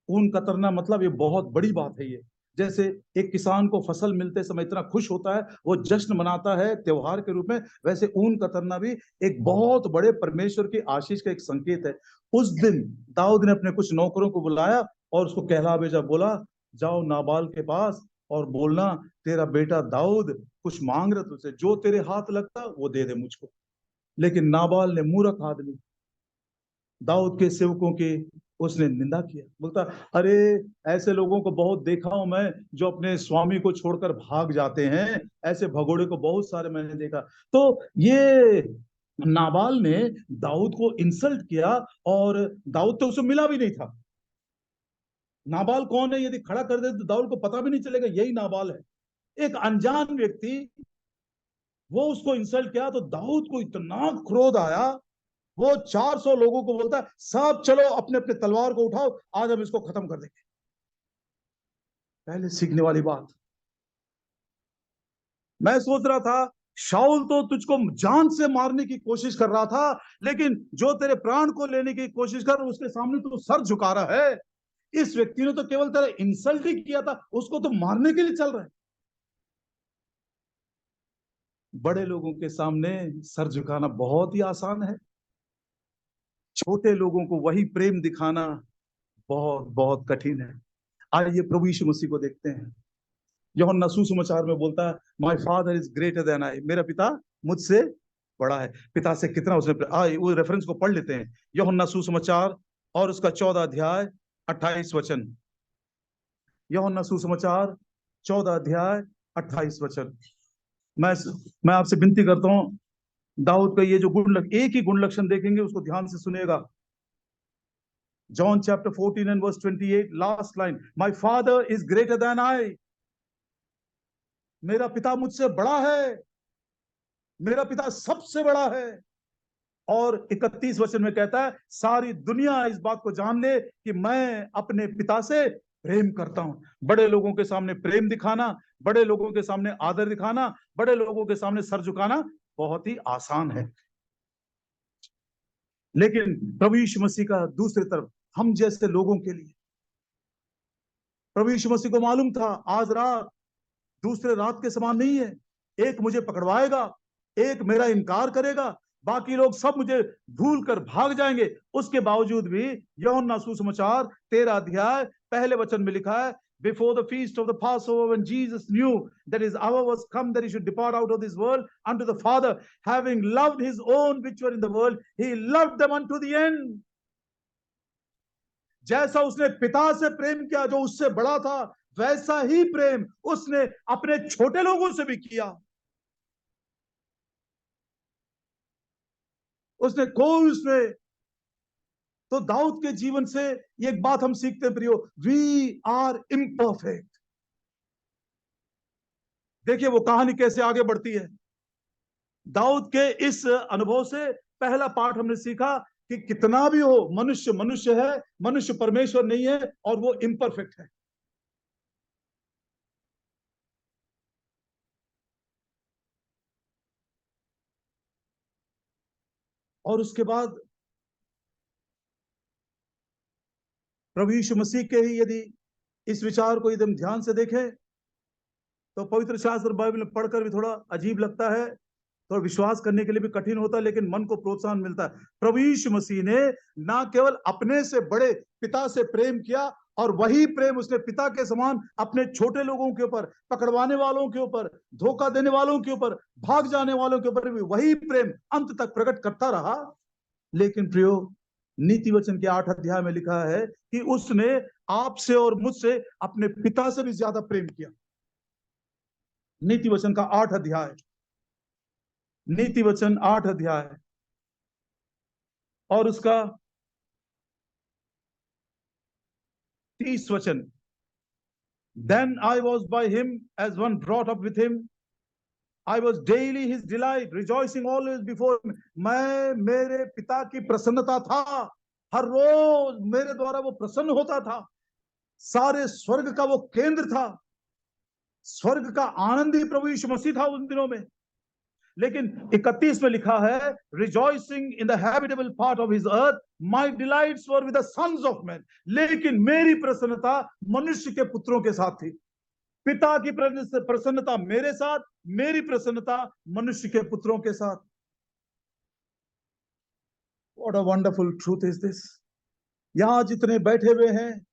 ऊन कतरना मतलब ये बहुत बड़ी बात है। ये जैसे एक किसान को फसल मिलते समय इतना खुश होता है, वो जश्न मनाता है त्योहार के रूप में, वैसे ऊन कतरना भी एक बहुत बड़े परमेश्वर की आशीष का एक संकेत है। उस दिन दाऊद ने अपने कुछ नौकरों को बुलाया और उसको कहला भेजा, बोला जाओ नाबाल के पास और बोलना तेरा बेटा दाऊद कुछ मांग रहा तुझसे, जो तेरे हाथ लगता वो दे दे मुझको। लेकिन नाबाल ने, मूर्ख आदमी, दाऊद के सेवकों की उसने निंदा किया। बोलता अरे ऐसे लोगों को बहुत देखा हूं मैं जो अपने स्वामी को छोड़कर भाग जाते हैं, ऐसे भगोड़े को बहुत सारे मैंने देखा। तो ये नाबाल ने दाऊद को इंसल्ट किया, और दाऊद तो उसे मिला भी नहीं था। नाबाल कौन है, यदि खड़ा कर दे तो दाऊद को पता भी नहीं चलेगा यही नाबाल है। एक अनजान व्यक्ति, वो उसको इंसल्ट किया तो दाऊद को इतना क्रोध आया, वो 400 लोगों को बोलता है सब चलो अपने अपने तलवार को उठाओ, आज हम इसको खत्म कर देंगे। पहले सीखने वाली बात। मैं सोच रहा था शाऊल तो तुझको जान से मारने की कोशिश कर रहा था, लेकिन जो तेरे प्राण को लेने की कोशिश कर उसके सामने तो सर झुका रहा है। इस व्यक्ति ने तो केवल तेरा इंसल्ट ही किया था, उसको तो मारने के लिए चल रहा है। बड़े लोगों के सामने सर झुकाना बहुत ही आसान है, छोटे लोगों को वही प्रेम दिखाना बहुत बहुत कठिन है। आइए प्रभु यीशु मसीह को देखते हैं। यूहन्ना सुसमाचार में बोलता है my father is greater than I, मेरा पिता मुझसे बड़ा है, पिता से कितना उसने वो रेफरेंस को पढ़ लेते हैं। यूहन्ना सुसमाचार और उसका 14 अध्याय 28 वचन। यूहन्ना सुसमाचार 14 अध्याय 28 वचन। मैं आपसे विनती करता हूं, दाऊद का ये जो एक ही गुण लक्षण देखेंगे, उसको ध्यान से सुनिएगा। John chapter 14 and verse 28, last line, my father is greater than I. मेरा पिता मुझसे बड़ा है, मेरा पिता सबसे बड़ा है। और 31 वचन में कहता है, सारी दुनिया इस बात को जान ले कि मैं अपने पिता से प्रेम करता हूं। बड़े लोगों के सामने प्रेम दिखाना, बड़े लोगों के सामने आदर दिखाना, बड़े लोगों के सामने सर झुकाना बहुत ही आसान है। लेकिन प्रभु यीशु मसीह का दूसरी तरफ हम जैसे लोगों के लिए, प्रभु यीशु मसीह को मालूम था आज रात दूसरे रात के समान नहीं है। एक मुझे पकड़वाएगा, एक मेरा इनकार करेगा, बाकी लोग सब मुझे भूल कर भाग जाएंगे। उसके बावजूद भी यूहन्ना सुसमाचार 13 अध्याय पहले वचन में लिखा है, before the feast of the Passover, when Jesus knew that his hour was come that he should depart out of this world unto the Father, having loved his own which were in the world, he loved them unto the end. जैसा उसने पिता से प्रेम किया जो उससे बड़ा था, वैसा ही प्रेम उसने अपने छोटे लोगों से भी किया। उसने कोई उसमें, तो दाऊद के जीवन से एक बात हम सीखते हैं प्रियो, वी आर इम्परफेक्ट। देखिए वो कहानी कैसे आगे बढ़ती है। दाऊद के इस अनुभव से पहला पाठ हमने सीखा कि कितना भी हो, मनुष्य मनुष्य है, मनुष्य परमेश्वर नहीं है, और वो इम्परफेक्ट है। और उसके बाद प्रभु यीशु मसीह के ही यदि इस विचार को एकदम ध्यान से देखें तो पवित्र शास्त्र बाइबल में पढ़कर भी थोड़ा अजीब लगता है, तो विश्वास करने के लिए भी कठिन होता है, लेकिन मन को प्रोत्साहन मिलता है। प्रभु यीशु मसीह ने ना केवल अपने से बड़े पिता से प्रेम किया, और वही प्रेम उसने पिता के समान अपने छोटे लोगों के ऊपर, पकड़वाने वालों के ऊपर, धोखा देने वालों के ऊपर, भाग जाने वालों के ऊपर भी वही प्रेम अंत तक प्रकट करता रहा। लेकिन प्रियो, नीति वचन के 8 अध्याय में लिखा है कि उसने आपसे और मुझसे अपने पिता से भी ज्यादा प्रेम किया। नीति वचन का 8 अध्याय, नीति वचन 8 अध्याय और उसका 30 वचन। Then I was by him as one brought up with him. I was daily his delight, rejoicing always before him. मैं मेरे पिता की प्रसन्नता था, हर रोज मेरे द्वारा वो प्रसन्न होता था। सारे स्वर्ग का वो केंद्र था, स्वर्ग का आनंद ही प्रभु यीशु मसीह था उन दिनों में। लेकिन 31 में लिखा है, rejoicing in the habitable part of his earth, my delights were with the sons of man. लेकिन मेरी प्रसन्नता मनुष्य के पुत्रों के साथ थी। पिता की प्रसन्नता मेरे साथ, मेरी प्रसन्नता मनुष्य के पुत्रों के साथ। What a wonderful truth is this. यहां जितने बैठे हुए हैं,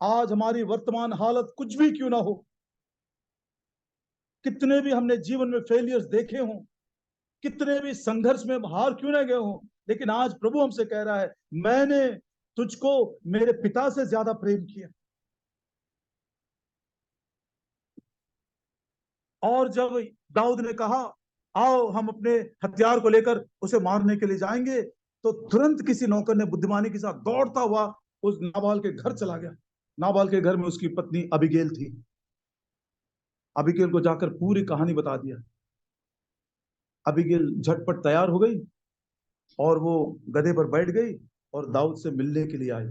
आज हमारी वर्तमान हालत कुछ भी क्यों ना हो, कितने भी हमने जीवन में फेलियर्स देखे हों, कितने भी संघर्ष में हार क्यों ना गए हों, लेकिन आज प्रभु हमसे कह रहा है, मैंने तुझको मेरे पिता से ज्यादा प्रेम किया। और जब दाऊद ने कहा, आओ हम अपने हथियार को लेकर उसे मारने के लिए जाएंगे, तो तुरंत किसी नौकर ने बुद्धिमानी के साथ दौड़ता हुआ उस नाबाल के घर चला गया। नाबाल के घर में उसकी पत्नी अबीगेल थी। अबीगेल को जाकर पूरी कहानी बता दिया। अबीगेल झटपट तैयार हो गई और वो गधे पर बैठ गई और दाऊद से मिलने के लिए आई।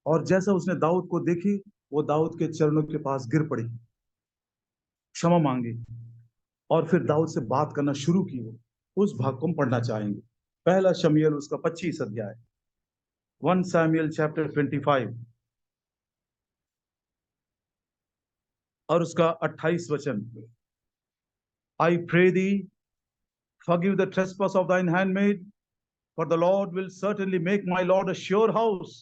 और जैसा उसने दाऊद को देखी, वो दाऊद के चरणों के पास गिर पड़ी, क्षमा मांगी, और फिर दाऊद से बात करना शुरू की। वो उस भाग को हम पढ़ना चाहेंगे। पहला शमूएल उसका 25 अध्याय, 1 Samuel chapter 25 और उसका 28 वचन। I pray thee, forgive the trespass of thine handmaid, for the Lord will certainly make my Lord a sure house,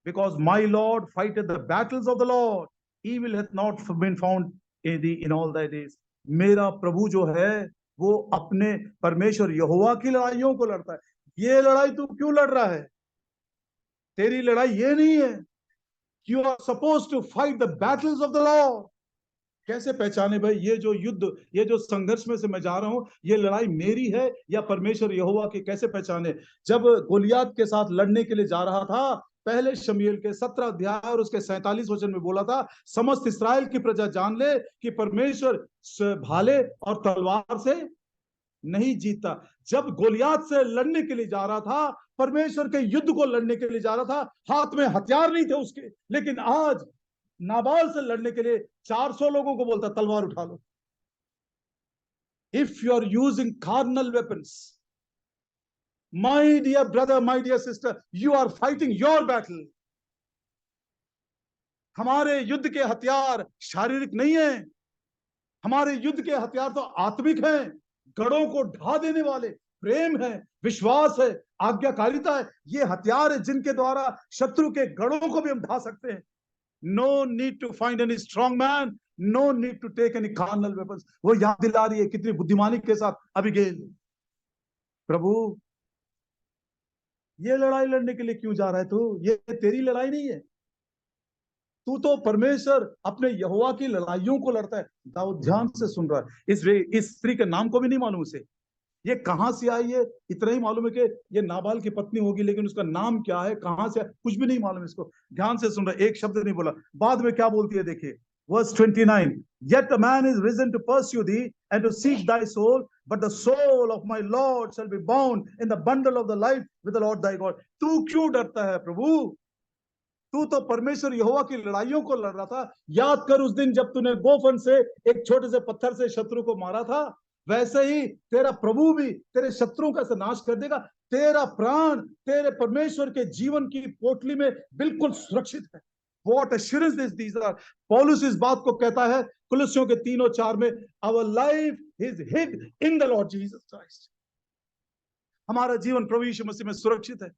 because my Lord fighteth the battles of the Lord. Evil hath not been found in thee in all thy days. मेरा प्रभु जो है वो अपने परमेश्वर यहोवा की लड़ाइयों को लड़ता है। ये लड़ाई तू क्यों लड़ रहा है? तेरी लड़ाई ये नहीं है। You are suppose to fight the battles of the Lord. कैसे पहचाने भाई ये जो युद्ध, ये जो संघर्ष में से मैं जा रहा हूं, ये लड़ाई मेरी है या परमेश्वर यहोवा की? कैसे पहचाने? जब गोलियात के साथ लड़ने के लिए जा रहा था, पहले शमूएल के 17 अध्याय और उसके 47 वचन में बोला था, समस्त इस्राएल की प्रजा जान ले कि परमेश्वर भाले और तलवार से नहीं जीतता। जब गोलियात से लड़ने के लिए जा रहा था, परमेश्वर के युद्ध को लड़ने के लिए जा रहा था, हाथ में हथियार नहीं थे उसके, लेकिन आज नाबाल से लड़ने के लिए 400 लोगों को बोलता तलवार उठा लो। If you are using carnal weapons, my dear brother, my dear sister, you are fighting your battle. हमारे युद्ध के हथियार शारीरिक नहीं है, हमारे युद्ध के हथियार तो आत्मिक हैं। गढ़ों को ढा देने वाले प्रेम है, विश्वास है, आज्ञाकारिता है। ये हथियार है जिनके द्वारा शत्रु के गढ़ों को भी हम ढा सकते हैं। No need to find any strong man, no need to take any carnal weapons। वो याद दिला रही है कितनी बुद्धिमानी के साथ अबीगैल। प्रभु, ये लड़ाई लड़ने के लिए क्यों जा रहा है तू? ये तेरी लड़ाई नहीं है। तू तो परमेश्वर अपने यहोवा की लड़ाइयों को लड़ता है। दाऊद ध्यान से सुन रहा है। इस स्त्री के नाम को भी नहीं मालूम उसे, ये कहां से आई है। इतना ही मालूम है कि ये नाबाल की पत्नी होगी, लेकिन उसका नाम क्या है, कहां से, कुछ भी नहीं मालूम इसको। ध्यान से सुन रहा है, एक शब्द नहीं बोला। बाद में क्या बोलती है देखिए, verse 29, yet a man is risen to pursue thee and to seek thy soul, but the soul of my Lord shall be bound in the bundle of the life with the Lord thy God। तू क्यों डरता है प्रभु? तू तो परमेश्वर यहोवा की लड़ाइयों को लड़ रहा था। याद कर उस दिन जब तूने गोफन से एक छोटे से पत्थर से शत्रु को मारा था, वैसे ही तेरा प्रभु भी तेरे शत्रुओं का नाश कर देगा। तेरा प्राण तेरे परमेश्वर के जीवन की पोटली में बिल्कुल सुरक्षित है। What assurance is these are। पौलुस इस बात को कहता है कुलुस्सियों के 3 और 4 में, our life is hid in the Lord Jesus Christ। हमारा जीवन प्रभु यीशु मसीह में सुरक्षित है।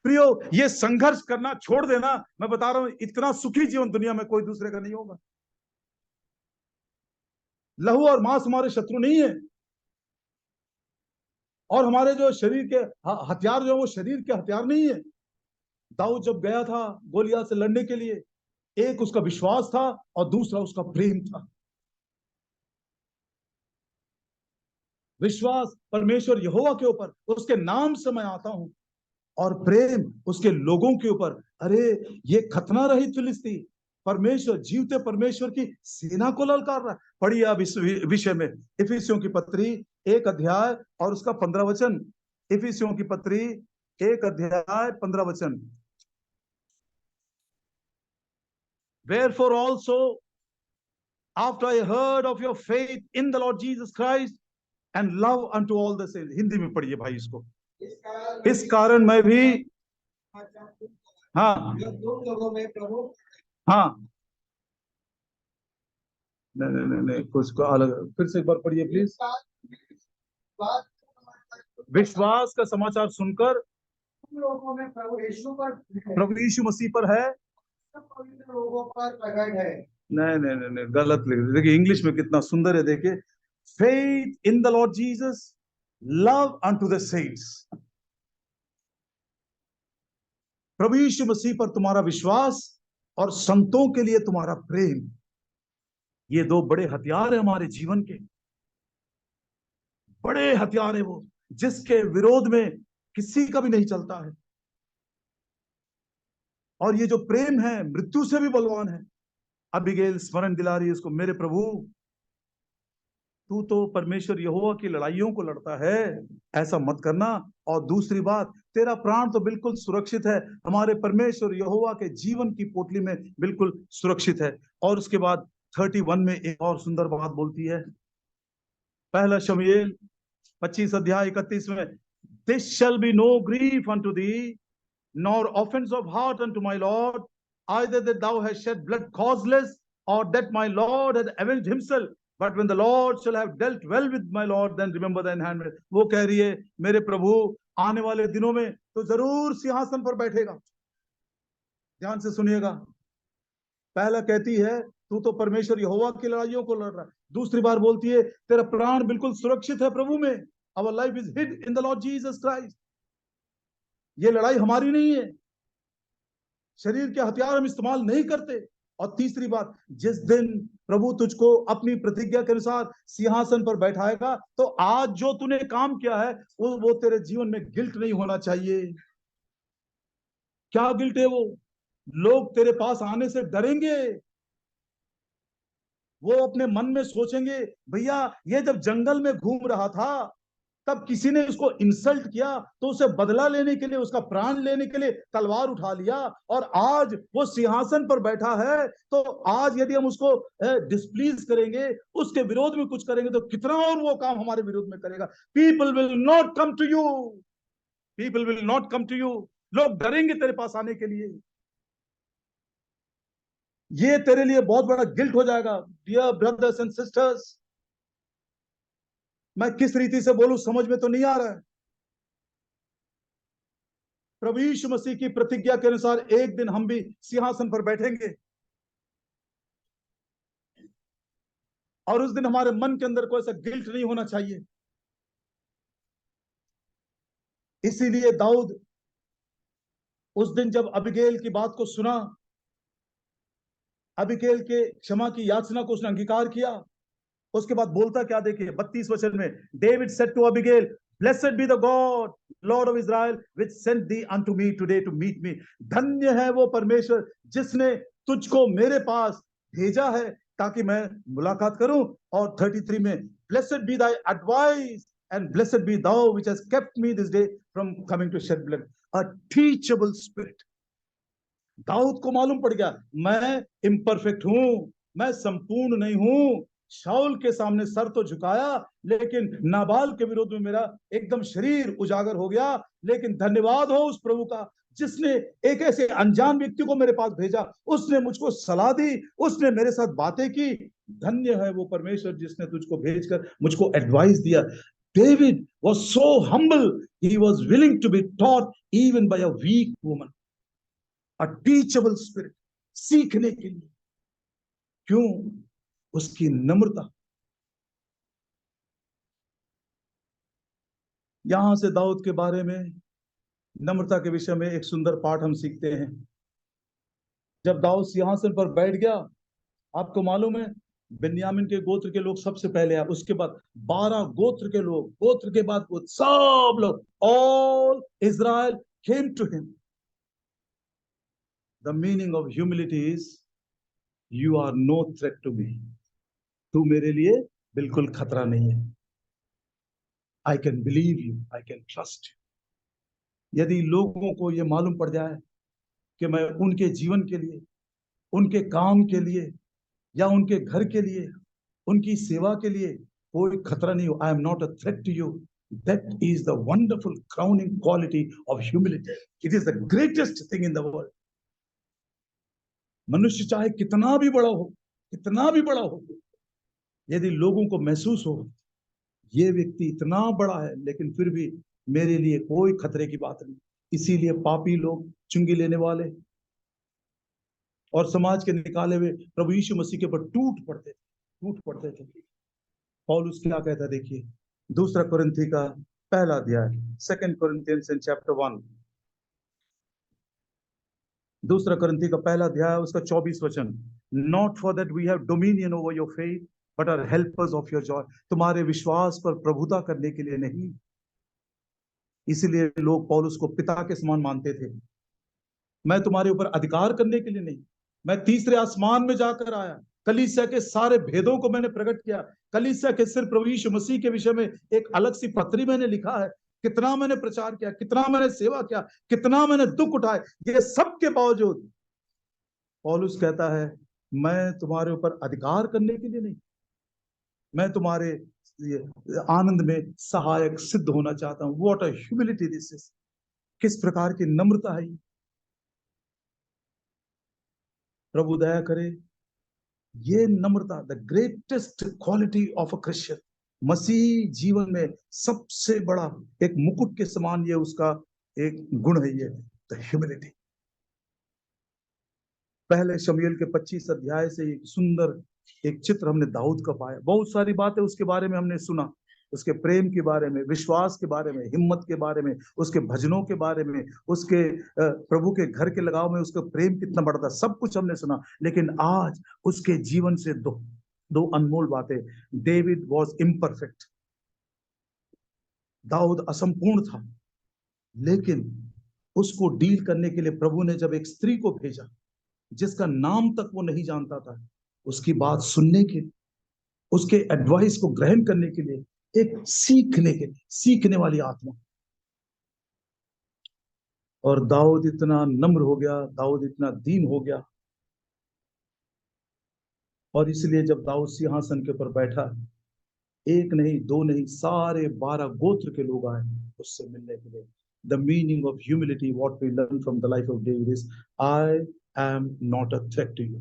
प्रियो, ये संघर्ष करना छोड़ देना। मैं बता रहा हूं, इतना सुखी जीवन दुनिया में कोई दूसरे का नहीं होगा। लहू और मांस हमारे शत्रु नहीं है, और हमारे जो शरीर के हथियार जो वो शरीर के हथियार नहीं है। दाऊद जब गया था गोलियात से लड़ने के लिए, एक उसका विश्वास था और दूसरा उसका प्रेम था। विश्वास परमेश्वर यहोवा के ऊपर, उसके नाम से मैं आता हूं, और प्रेम उसके लोगों के ऊपर। अरे ये खतना रहित फिलिस्ती परमेश्वर, जीवते परमेश्वर की सेना को ललकार रहा है। पढ़िए अब इस विषय में इफिसियों की पत्री 1 अध्याय और उसका 15 वचन। इफिसियों की पत्री 1 अध्याय 15 वचन। Wherefore also, after I heard of your faith in the Lord Jesus Christ and love unto all the saints। Hindi में पढ़िए भाई इसको। इस कारण मैं भी, हाँ लोगों में प्रभु, हाँ नहीं कुछ को अलग, फिर से एक बार पढ़िए प्लीज। विश्वास का समाचार सुनकर लोगों में प्रभु यीशु मसीह पर है, लोगों पर प्रकट है। नहीं गलत लिख दिया। देखिए इंग्लिश में कितना सुंदर है, देखिए, faith in the Lord Jesus, love unto the saints. प्रभु यीशु मसीह पर तुम्हारा विश्वास और संतों के लिए तुम्हारा प्रेम, ये दो बड़े हथियार है हमारे जीवन के। बड़े हथियार है वो, जिसके विरोध में किसी का भी नहीं चलता है। और ये जो प्रेम है मृत्यु से भी बलवान है। अबीगैल स्मरण दिला रही है उसको, मेरे प्रभु तू तो परमेश्वर यहोवा की लड़ाइयों को लड़ता है, ऐसा मत करना। और दूसरी बात, तेरा प्राण तो बिल्कुल सुरक्षित है, हमारे परमेश्वर यहोवा के जीवन की पोटली में बिल्कुल सुरक्षित है। और उसके बाद 31 में एक और सुंदर बात बोलती है, पहला शमूएल 25 अध्याय 31 में, this shall be no grief unto thee, nor offense of heart unto my Lord, either that thou hast shed blood causeless, or that my Lord had avenged himself, but when the Lord shall have dealt well with my Lord, then remember thine handmaid। वो कह रही है, मेरे प्रभु आने वाले दिनों में तो जरूर सिंहासन पर बैठेगा। ध्यान से सुनिएगा। पहला कहती है तू तो परमेश्वर यहोवा की लड़ाइयों को लड़ रहा है। दूसरी बार बोलती है तेरा प्राण बिल्कुल सुरक्षित है प्रभु में। Our life is hid in the Lord Jesus Christ. ये लड़ाई हमारी नहीं है, शरीर के हथियार हम इस्तेमाल नहीं करते। और तीसरी बात, जिस दिन प्रभु तुझको अपनी प्रतिज्ञा के अनुसार सिंहासन पर बैठाएगा, तो आज जो तूने काम किया है वो तेरे जीवन में गिल्ट नहीं होना चाहिए। क्या गिल्ट है वो? लोग तेरे पास आने से डरेंगे। वो अपने मन में सोचेंगे, भैया ये जब जंगल में घूम रहा था तब किसी ने उसको इंसल्ट किया तो उसे बदला लेने के लिए, उसका प्राण लेने के लिए तलवार उठा लिया, और आज वो सिंहासन पर बैठा है। तो आज यदि हम उसको डिस्प्लीज करेंगे, उसके विरोध में कुछ करेंगे, तो कितना और वो काम हमारे विरोध में करेगा। People will not come to you, people will not come to you. लोग डरेंगे तेरे पास आने के लिए। ये तेरे लिए बहुत बड़ा गिल्ट हो जाएगा। डियर ब्रदर्स एंड सिस्टर्स, मैं किस रीति से बोलूं समझ में तो नहीं आ रहा है। प्रभु यीशु मसीह की प्रतिज्ञा के अनुसार एक दिन हम भी सिंहासन पर बैठेंगे, और उस दिन हमारे मन के अंदर कोई ऐसा गिल्ट नहीं होना चाहिए। इसीलिए दाऊद उस दिन जब अबीगैल की बात को सुना, अबीगैल के क्षमा की याचना को उसने अंगीकार किया, उसके बाद बोलता क्या देखिए 32 वचन में, David said to Abigail, blessed be the God Lord of Israel which sent thee unto me today to meet me. धन्य है वो परमेश्वर जिसने तुझको मेरे पास भेजा है ताकि मैं मुलाकात करूं। और 33 में, blessed be thy advice and blessed be thou which has kept me this day from coming to shed blood. A teachable spirit. दाऊद को मालूम पड़ गया, मैं इम्परफेक्ट हूं, मैं संपूर्ण नहीं हूं। शाऊल के सामने सर तो झुकाया, लेकिन नाबाल के विरोध में मेरा एकदम शरीर उजागर हो गया। लेकिन धन्यवाद हो उस प्रभु का जिसने एक ऐसे अनजान व्यक्ति को मेरे पास भेजा, उसने मुझको सलाह दी, उसने मेरे साथ बातें की। धन्य है वो परमेश्वर जिसने तुझको भेजकर मुझको एडवाइस दिया। David was so humble, he was willing to be taught even by a weak woman. A teachable spirit, सीखने के लिए। क्यों? उसकी नम्रता। यहां से दाऊद के बारे में, नम्रता के विषय में एक सुंदर पाठ हम सीखते हैं। जब दाऊद सिंहासन पर बैठ गया, आपको मालूम है बिन्यामीन के गोत्र के लोग सबसे पहले आए, उसके बाद 12 गोत्र के लोग, गोत्र के बाद वो सब लोग, all Israel came to him. The meaning of humility is, you are no threat to me. तू मेरे लिए बिल्कुल खतरा नहीं है। I can believe you, I can trust you. यदि लोगों को यह मालूम पड़ जाए कि मैं उनके जीवन के लिए, उनके काम के लिए, या उनके घर के लिए, उनकी सेवा के लिए कोई खतरा नहीं हो, I am not a threat to you, that is the wonderful crowning quality of humility. It is the greatest thing in the world. मनुष्य चाहे कितना भी बड़ा हो, कितना भी बड़ा हो, यदि लोगों को महसूस हो ये व्यक्ति इतना बड़ा है लेकिन फिर भी मेरे लिए कोई खतरे की बात नहीं, इसीलिए पापी लोग, चुंगी लेने वाले और समाज के निकाले हुए प्रभु यीशु मसीह के ऊपर टूट पड़ते थे। पौलुस क्या कहता है देखिए, दूसरा कुरिन्थी का पहला अध्याय, 2 Corinthians चैप्टर 1, दूसरा कुरिन्थी का पहला अध्याय उसका 24 वचन, not for that we have dominion over your faith but are helpers of your joy. तुम्हारे विश्वास पर प्रभुता करने के लिए नहीं। इसीलिए लोग पौलुस को पिता के समान मानते थे। मैं तुम्हारे ऊपर अधिकार करने के लिए नहीं, मैं तीसरे आसमान में जाकर आया, कलीसिया के सारे भेदों को मैंने प्रकट किया। कलीसिया के सिर्फ प्रभु यीशु मसीह के विषय में एक अलग सी पत्री मैंने लिखा है। कितना मैंने प्रचार किया, कितना मैंने सेवा किया, कितना मैंने दुख उठाए। ये सब के बावजूद पौलुस कहता है मैं तुम्हारे ऊपर अधिकार करने के लिए नहीं, मैं तुम्हारे आनंद में सहायक सिद्ध होना चाहता हूं। What a humility this is. किस प्रकार की नम्रता है। प्रभु दया करे। ये नम्रता the greatest quality of a Christian. मसीह जीवन में सबसे बड़ा एक मुकुट के समान ये उसका एक गुण है, ये द ह्यूमिलिटी। पहले शमूएल के 25 अध्याय से एक सुंदर एक चित्र हमने दाऊद का पाया। बहुत सारी बातें उसके बारे में हमने सुना, उसके प्रेम के बारे में, विश्वास के बारे में, हिम्मत के बारे में, उसके भजनों के बारे में, उसके प्रभु के घर के लगाव में उसका प्रेम कितना बड़ा था, सब कुछ हमने सुना। लेकिन आज उसके जीवन से दो दो अनमोल बातें। डेविड वॉज इम्परफेक्ट, दाऊद असंपूर्ण था, लेकिन उसको डील करने के लिए प्रभु ने जब एक स्त्री को भेजा जिसका नाम तक वो नहीं जानता था, उसकी बात सुनने के, उसके एडवाइस को ग्रहण करने के लिए, एक सीखने के लिए, सीखने वाली आत्मा। और दाऊद इतना नम्र हो गया, दाऊद इतना दीन हो गया, और इसलिए जब दाऊद सिंहासन के ऊपर बैठा, एक नहीं, दो नहीं, सारे 12 गोत्र के लोग आए उससे मिलने के लिए। The meaning of humility, what we learn from the life of David is, I am not a threat to you.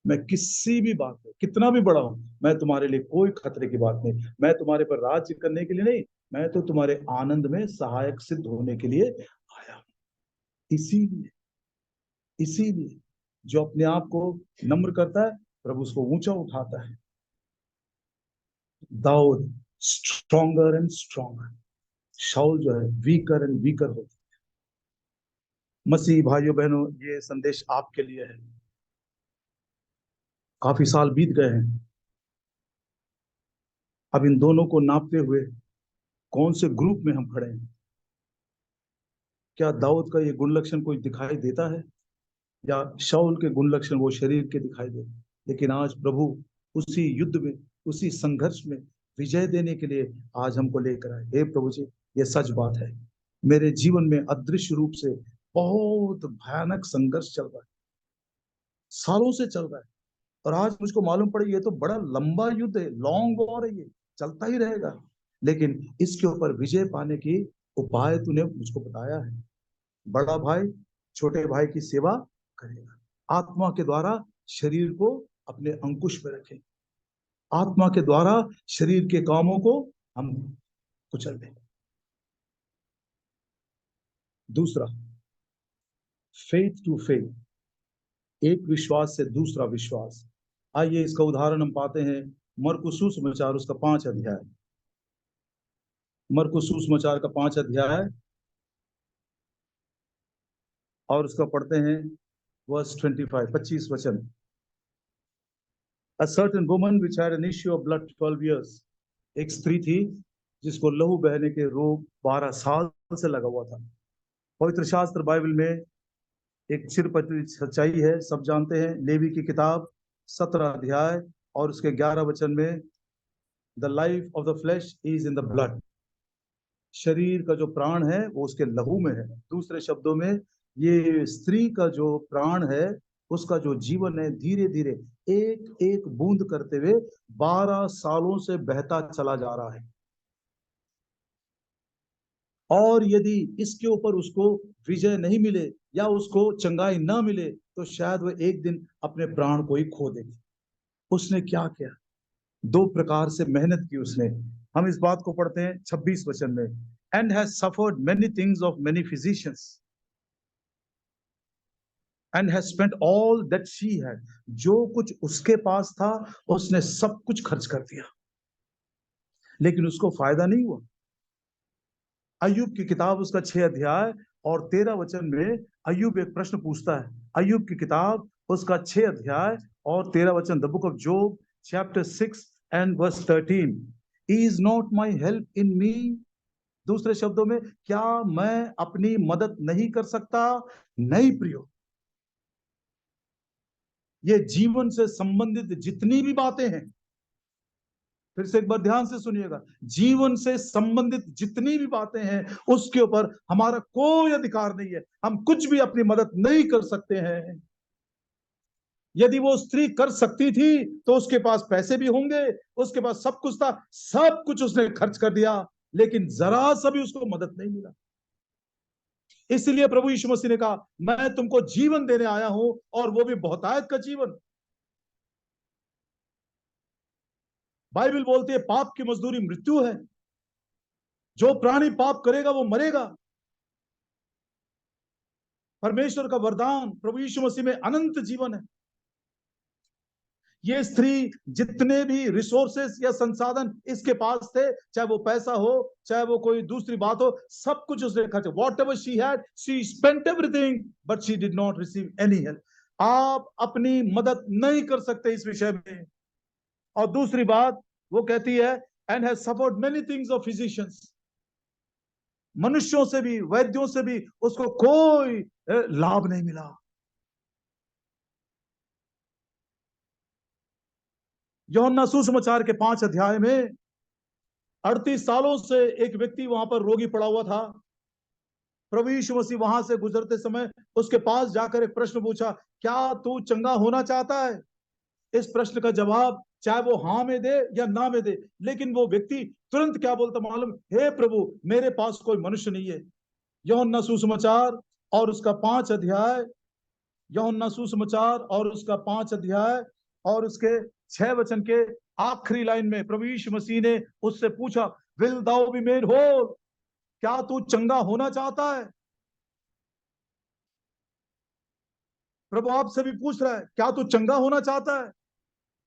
मैं किसी भी बात में कितना भी बड़ा हूं, मैं तुम्हारे लिए कोई खतरे की बात नहीं। मैं तुम्हारे पर राज्य करने के लिए नहीं, मैं तो तुम्हारे आनंद में सहायक सिद्ध होने के लिए आया हूं। इसीलिए जो अपने आप को नम्र करता है, प्रभु उसको ऊंचा उठाता है। दाऊद स्ट्रॉन्गर एंड स्ट्रॉन्गर, शाऊल जो है वीकर एंड वीकर होता है। मसीह भाइयों बहनों, ये संदेश आपके लिए है। काफी साल बीत गए हैं, अब इन दोनों को नापते हुए कौन से ग्रुप में हम खड़े हैं? क्या दाऊद का ये गुण लक्षण कोई दिखाई देता है, या शाऊल के गुण लक्षण वो शरीर के दिखाई देते? लेकिन आज प्रभु उसी युद्ध में, उसी संघर्ष में विजय देने के लिए आज हमको लेकर आए। हे प्रभु जी, ये सच बात है, मेरे जीवन में अदृश्य रूप से बहुत भयानक संघर्ष चल रहा है, सालों से चल रहा है, और आज मुझको मालूम पड़े ये तो बड़ा लंबा युद्ध है, लॉन्ग वॉर है, ये चलता ही रहेगा, लेकिन इसके ऊपर विजय पाने की उपाय तूने मुझको बताया है। बड़ा भाई छोटे भाई की सेवा करेगा, आत्मा के द्वारा शरीर को अपने अंकुश में रखें, आत्मा के द्वारा शरीर के कामों को हम कुचल दें। दूसरा, फेथ टू फेथ, एक विश्वास से दूसरा विश्वास। आइए इसका उदाहरण हम पाते हैं मरकुस सुसमाचार उसका 5 अध्याय, मरकुस सुसमाचार का 5 अध्याय और उसका पढ़ते हैं वर्स 25, 25 वचन। A certain woman which had an issue of blood 12 years, एक स्त्री थी जिसको लहू बहने के रोग 12 साल से लगा हुआ था। पवित्र शास्त्र बाइबल में एक चिरपटी सच्चाई है, सब जानते हैं। लेवी की किताब 17 अध्याय और उसके 11 वचन में, the life of the flash is in the blood, शरीर का जो प्राण है वो उसके लहू में है। दूसरे शब्दों में, ये स्त्री का जो प्राण है, उसका जो जीवन है, धीरे धीरे एक एक बूंद करते हुए 12 सालों से बहता चला जा रहा है, और यदि इसके ऊपर उसको विजय नहीं मिले या उसको चंगाई ना मिले, तो शायद वह एक दिन अपने प्राण को ही खो देगी। उसने क्या किया? 2 प्रकार से मेहनत की उसने। हम इस बात को पढ़ते हैं 26 वचन में, and has suffered many things of many physicians and has spent all that she had, जो कुछ उसके पास था उसने सब कुछ खर्च कर दिया, लेकिन उसको फायदा नहीं हुआ। अय्यूब की किताब उसका 6 अध्याय और 13 वचन में अय्यूब एक प्रश्न पूछता है। अय्यूब की किताब उसका 6 अध्याय और 13 वचन, the book of Job chapter 6 and verse 13, is not my help in me, दूसरे शब्दों में, क्या मैं अपनी मदद नहीं कर सकता? नहीं प्रियो, ये जीवन से संबंधित जितनी भी बातें हैं, फिर से एक बार ध्यान से सुनिएगा, जीवन से संबंधित जितनी भी बातें हैं उसके ऊपर हमारा कोई अधिकार नहीं है, हम कुछ भी अपनी मदद नहीं कर सकते हैं। यदि वो स्त्री कर सकती थी तो उसके पास पैसे भी होंगे, उसके पास सब कुछ था, सब कुछ उसने खर्च कर दिया, लेकिन जरा सा भी उसको मदद नहीं मिला। इसलिए प्रभु यीशु मसीह ने कहा, मैं तुमको जीवन देने आया हूं, और वो भी बहुतायत का जीवन। बाइबल बोलती है पाप की मजदूरी मृत्यु है, जो प्राणी पाप करेगा वो मरेगा। परमेश्वर का वरदान प्रभु यीशु मसीह में अनंत जीवन है। ये स्त्री जितने भी रिसोर्सेस या संसाधन इसके पास थे, चाहे वो पैसा हो, चाहे वो कोई दूसरी बात हो, सब कुछ उसने खर्च, what ever she had she spent everything but she did not receive any help. आप अपनी मदद नहीं कर सकते इस विषय में। और दूसरी बात वो कहती है and has suffered many things of physicians, मनुष्यों से भी, वैद्यों से भी उसको कोई लाभ नहीं मिला। यूहन्ना सुसमाचार के 5 अध्याय में 38 सालों से एक व्यक्ति वहां पर रोगी पड़ा हुआ था। प्रभु यीशु मसीह वहां से गुजरते समय उसके पास जाकर एक प्रश्न पूछा, क्या तू चंगा होना चाहता है? इस प्रश्न का जवाब चाहे वो हाँ में दे या ना में दे, लेकिन वो व्यक्ति तुरंत क्या बोलता मालूम? हे प्रभु, मेरे पास कोई मनुष्य नहीं है। यूहन्ना सुसमाचार और उसका 5 अध्याय, यूहन्ना सुसमाचार और उसका 5 अध्याय और उसके 6 वचन के आखिरी लाइन में प्रभु यीशु मसीह ने उससे पूछा, will thou be made whole? क्या तू चंगा होना चाहता है? प्रभु आपसे भी पूछ रहा है, क्या तू चंगा होना चाहता है?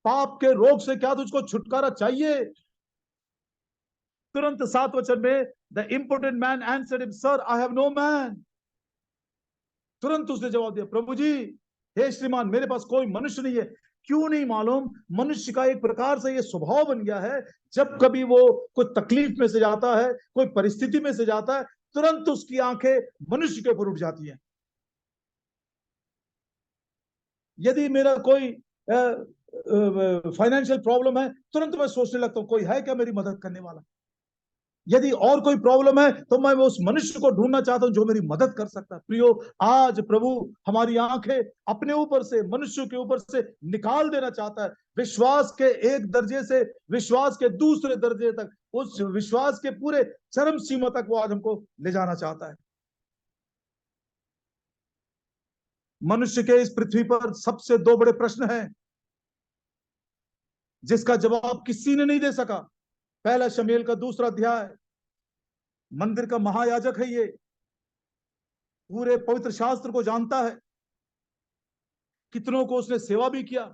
पाप के रोग से क्या तुझको छुटकारा चाहिए? तुरंत 7 वचन में the important man answered him, sir I have no man. तुरंत उसने जवाब दिया, प्रभु जी, हे श्रीमान, मेरे पास कोई मनुष्य नहीं है। क्यों नहीं मालूम? मनुष्य का एक प्रकार से ये स्वभाव बन गया है, जब कभी वो कोई तकलीफ में से जाता है, कोई परिस्थिति में से जाता है, तुरंत उसकी आंखें मनुष्य के ऊपर उठ जाती हैं। यदि मेरा कोई फाइनेंशियल प्रॉब्लम है, तुरंत मैं सोचने लगता हूं, कोई है क्या मेरी मदद करने वाला? यदि और कोई प्रॉब्लम है तो मैं उस मनुष्य को ढूंढना चाहता हूं जो मेरी मदद कर सकता है। प्रियो, आज प्रभु हमारी आंखें अपने ऊपर से, मनुष्य के ऊपर से निकाल देना चाहता है। विश्वास के एक दर्जे से विश्वास के दूसरे दर्जे तक, उस विश्वास के पूरे चरम सीमा तक वो आज हमको ले जाना चाहता है। मनुष्य के इस पृथ्वी पर सबसे 2 बड़े प्रश्न हैं जिसका जवाब किसी ने नहीं दे सका। पहला शमूएल का 2 अध्याय, मंदिर का महायाजक है ये, पूरे पवित्र शास्त्र को जानता है, कितनों को उसने सेवा भी किया,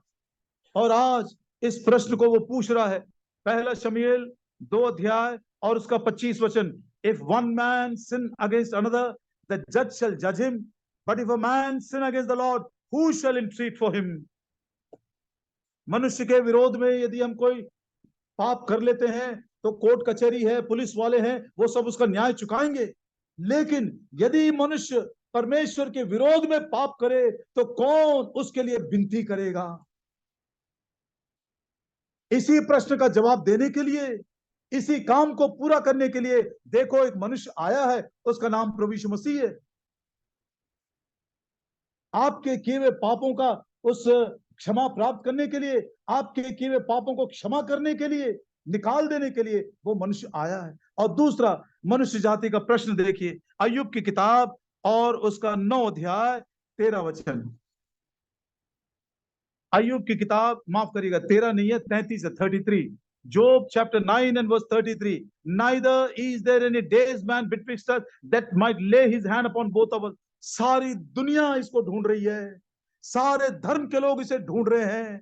और आज इस प्रश्न को वो पूछ रहा है। पहला शमूएल 2 अध्याय और उसका 25 वचन, if one man sin against another the जज शैल जज him, but if a man sin against the Lord who shell intercede for him. मनुष्य के विरोध में यदि हम कोई पाप कर लेते हैं तो कोर्ट कचहरी है, पुलिस वाले हैं, वो सब उसका न्याय चुकाएंगे। लेकिन यदि मनुष्य परमेश्वर के विरोध में पाप करे तो कौन उसके लिए विनती करेगा? इसी प्रश्न का जवाब देने के लिए, इसी काम को पूरा करने के लिए देखो एक मनुष्य आया है, उसका नाम प्रभु यीशु मसीह है। आपके किए हुए पापों का उस क्षमा प्राप्त करने के लिए, आपके किए हुए पापों को क्षमा करने के लिए, निकाल देने के लिए वो मनुष्य आया है। और दूसरा मनुष्य जाति का प्रश्न देखिए, अय्यूब की किताब और उसका 9 अध्याय 13 वचन। अय्यूब की किताब, माफ करिएगा, 13 नहीं है, 33 है, 33। Job chapter 9 and verse 33. Neither is there any days man betwixt us that might lay his hand upon both of us. सारी दुनिया इसको ढूंढ रही है, सारे धर्म के लोग इसे ढूंढ रहे हैं,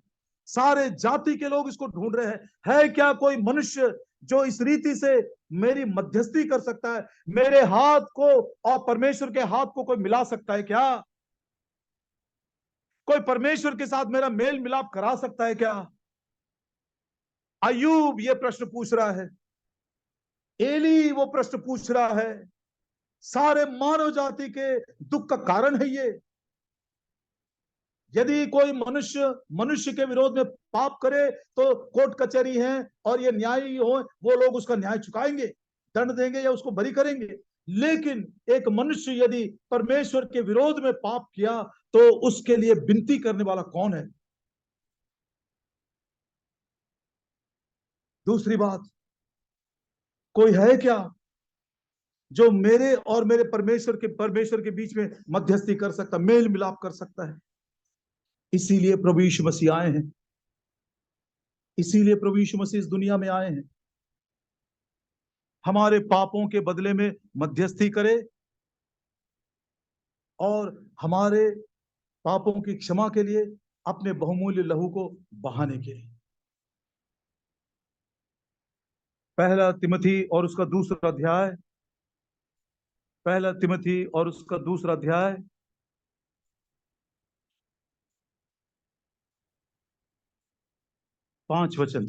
सारे जाति के लोग इसको ढूंढ रहे हैं। है क्या कोई मनुष्य जो इस रीति से मेरी मध्यस्थी कर सकता है, मेरे हाथ को और परमेश्वर के हाथ को कोई मिला सकता है क्या? कोई परमेश्वर के साथ मेरा मेल मिलाप करा सकता है क्या? अय्यूब ये प्रश्न पूछ रहा है, एली वो प्रश्न पूछ रहा है, सारे मानव जाति के दुख का कारण है ये। यदि कोई मनुष्य मनुष्य के विरोध में पाप करे तो कोर्ट कचहरी है और ये न्यायी हो, वो लोग उसका न्याय चुकाएंगे, दंड देंगे या उसको बरी करेंगे। लेकिन एक मनुष्य यदि परमेश्वर के विरोध में पाप किया तो उसके लिए विनती करने वाला कौन है? दूसरी बात, कोई है क्या जो मेरे और मेरे परमेश्वर के बीच में मध्यस्थी कर सकता, मेल मिलाप कर सकता है? इसीलिए प्रभु यीशु मसीह आए हैं, इसीलिए प्रभु यीशु मसीह इस दुनिया में आए हैं, हमारे पापों के बदले में मध्यस्थी करे और हमारे पापों की क्षमा के लिए, अपने बहुमूल्य लहू को बहाने के लिए। पहला तिमोथी और उसका दूसरा अध्याय, पहला तिमोथी और उसका दूसरा अध्याय 5 वचन।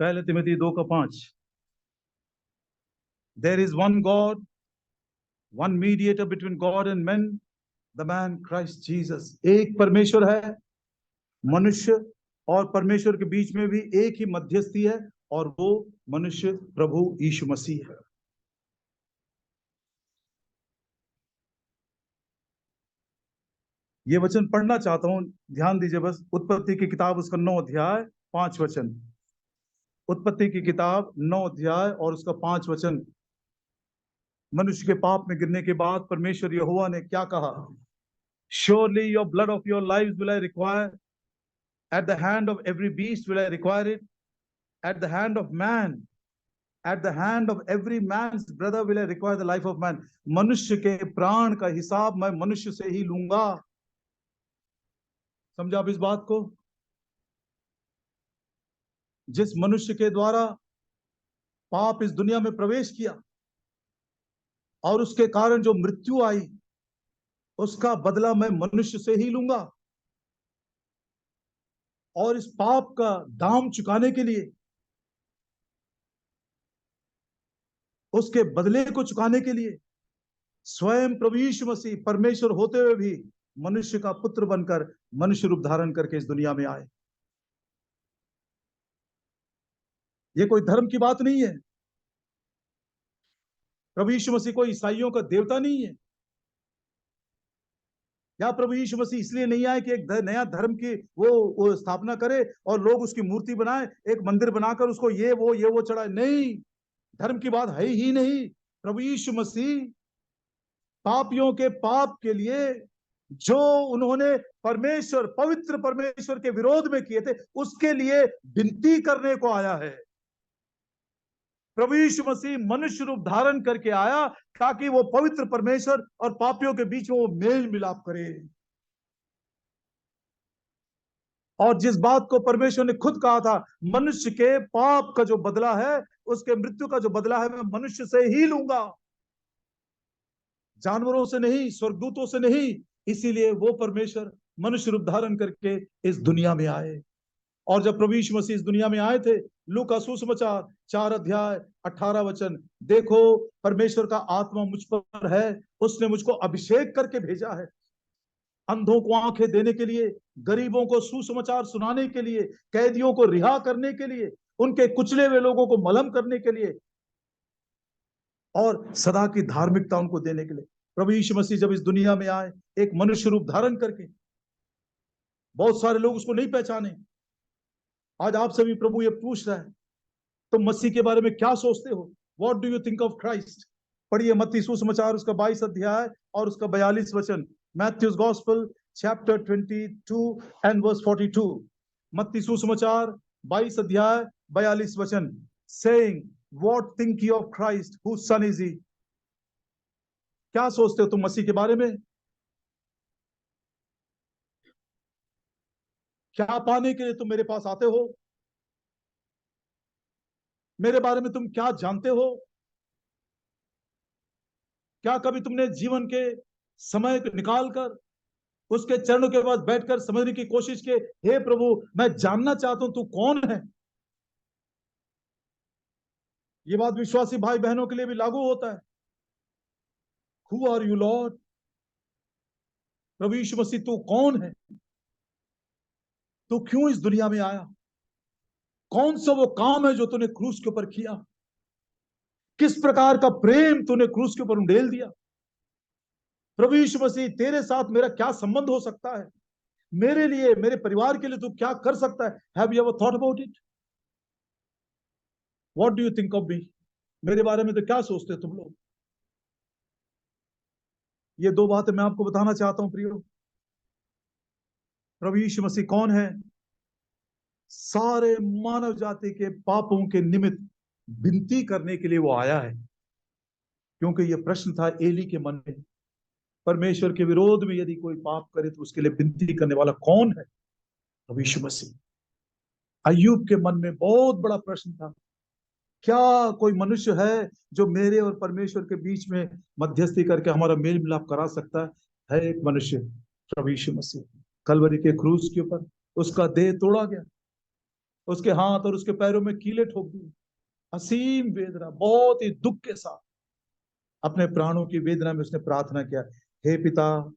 पहले तिमोथी 2 का 5। There is one God, one mediator between God and men, the man Christ Jesus. एक परमेश्वर है, मनुष्य और परमेश्वर के बीच में भी एक ही मध्यस्थी है, और वो मनुष्य प्रभु यीशु मसीह है। ये वचन पढ़ना चाहता हूं, ध्यान दीजिए बस। उत्पत्ति की किताब उसका 9 अध्याय 5 वचन। उत्पत्ति की किताब 9 अध्याय और उसका 5 वचन। मनुष्य के पाप में गिरने के बाद परमेश्वर यहोवा ने क्या कहा? Surely your blood of your life will I require, at the hand of every beast will I require it, at the hand of man, at the hand of every man's brother will I require the life of man. मनुष्य के प्राण का हिसाब मैं मनुष्य से ही लूंगा। समझा आप इस बात को? जिस मनुष्य के द्वारा पाप इस दुनिया में प्रवेश किया और उसके कारण जो मृत्यु आई, उसका बदला मैं मनुष्य से ही लूंगा। और इस पाप का दाम चुकाने के लिए, उसके बदले को चुकाने के लिए, स्वयं प्रभु यीशु मसीह परमेश्वर होते हुए भी मनुष्य का पुत्र बनकर मनुष्य रूप धारण करके इस दुनिया में आए। ये कोई धर्म की बात नहीं है। प्रभु यीशु मसीह कोई ईसाइयों का देवता नहीं है, या प्रभु यीशु मसीह इसलिए नहीं आए कि एक नया धर्म की वो स्थापना करे और लोग उसकी मूर्ति बनाए, एक मंदिर बनाकर उसको ये वो चढ़ाए। नहीं, धर्म की बात है ही नहीं। प्रभु यीशु मसीह पापियों के पाप के लिए जो उन्होंने परमेश्वर, पवित्र परमेश्वर के विरोध में किए थे, उसके लिए विनती करने को आया है। प्रभु यीशु मसीह मनुष्य रूप धारण करके आया ताकि वो पवित्र परमेश्वर और पापियों के बीच में वो मेल मिलाप करे। और जिस बात को परमेश्वर ने खुद कहा था, मनुष्य के पाप का जो बदला है, उसके मृत्यु का जो बदला है, मैं मनुष्य से ही लूंगा, जानवरों से नहीं, स्वर्गदूतों से नहीं। इसीलिए वो परमेश्वर मनुष्य रूप धारण करके इस दुनिया में आए। और जब प्रभु यीशु मसीह इस दुनिया में आए थे, लूका सुसमाचार 4 अध्याय 18 वचन, देखो परमेश्वर का आत्मा मुझ पर है, उसने मुझको अभिषेक करके भेजा है, अंधों को आंखें देने के लिए, गरीबों को सुसमाचार सुनाने के लिए, कैदियों को रिहा करने के लिए, उनके कुचले हुए लोगों को मलहम करने के लिए, और सदा की धार्मिकता उनको देने के लिए। प्रभु यीशु मसीह जब इस दुनिया में आए, एक मनुष्य रूप धारण करके, बहुत सारे लोग उसको नहीं पहचाने। आज आपसे भी प्रभु ये पूछ रहा है, तुम मसीह के बारे में क्या सोचते हो? What do you think of Christ? पढ़िए मत्ती सुसमाचार उसका 22 अध्याय और उसका 42 वचन। Matthew's gospel chapter 22 and verse 42। मत्ती सुसमाचार 22 अध्याय 42 वचन, saying what think you of Christ, whose son is he? क्या सोचते हो तुम मसीह के बारे में? क्या पाने के लिए तुम मेरे पास आते हो? मेरे बारे में तुम क्या जानते हो? क्या कभी तुमने जीवन के समय निकालकर उसके चरणों के पास बैठकर समझने की कोशिश की, हे प्रभु मैं जानना चाहता हूं तू कौन है? ये बात विश्वासी भाई बहनों के लिए भी लागू होता है। Who are you Lord? प्रभु यीशु मसीह तू कौन है? तू क्यों इस दुनिया में आया? कौन सा वो काम है जो तूने क्रूस के ऊपर किया? किस प्रकार का प्रेम तूने क्रूस के ऊपर उंडेल दिया? प्रभु यीशु मसीह तेरे साथ मेरा क्या संबंध हो सकता है? मेरे लिए, मेरे परिवार के लिए तू क्या कर सकता है? Have you ever thought about it? What do you think of me? मेरे बारे में तो क्या सोचते हो तुम लोग? ये दो बातें मैं आपको बताना चाहता हूं प्रियो। प्रभु यीशु मसीह कौन है? सारे मानव जाति के पापों के निमित्त विनती करने के लिए वो आया है। क्योंकि ये प्रश्न था एली के मन में, परमेश्वर के विरोध में यदि कोई पाप करे तो उसके लिए विनती करने वाला कौन है? प्रभु यीशु मसीह। अय्यूब के मन में बहुत बड़ा प्रश्न था, क्या कोई मनुष्य है जो मेरे और परमेश्वर के बीच में मध्यस्थी करके हमारा मेल मिलाप करा सकता है? एक मनुष्य, प्रभु यीशु मसीह। कलवरी के क्रूस के ऊपर उसका देह तोड़ा गया, उसके हाथ और उसके पैरों में कीले ठोक दिए, असीम वेदना, बहुत ही दुख के साथ अपने प्राणों की वेदना में उसने प्रार्थना किया, हे पिता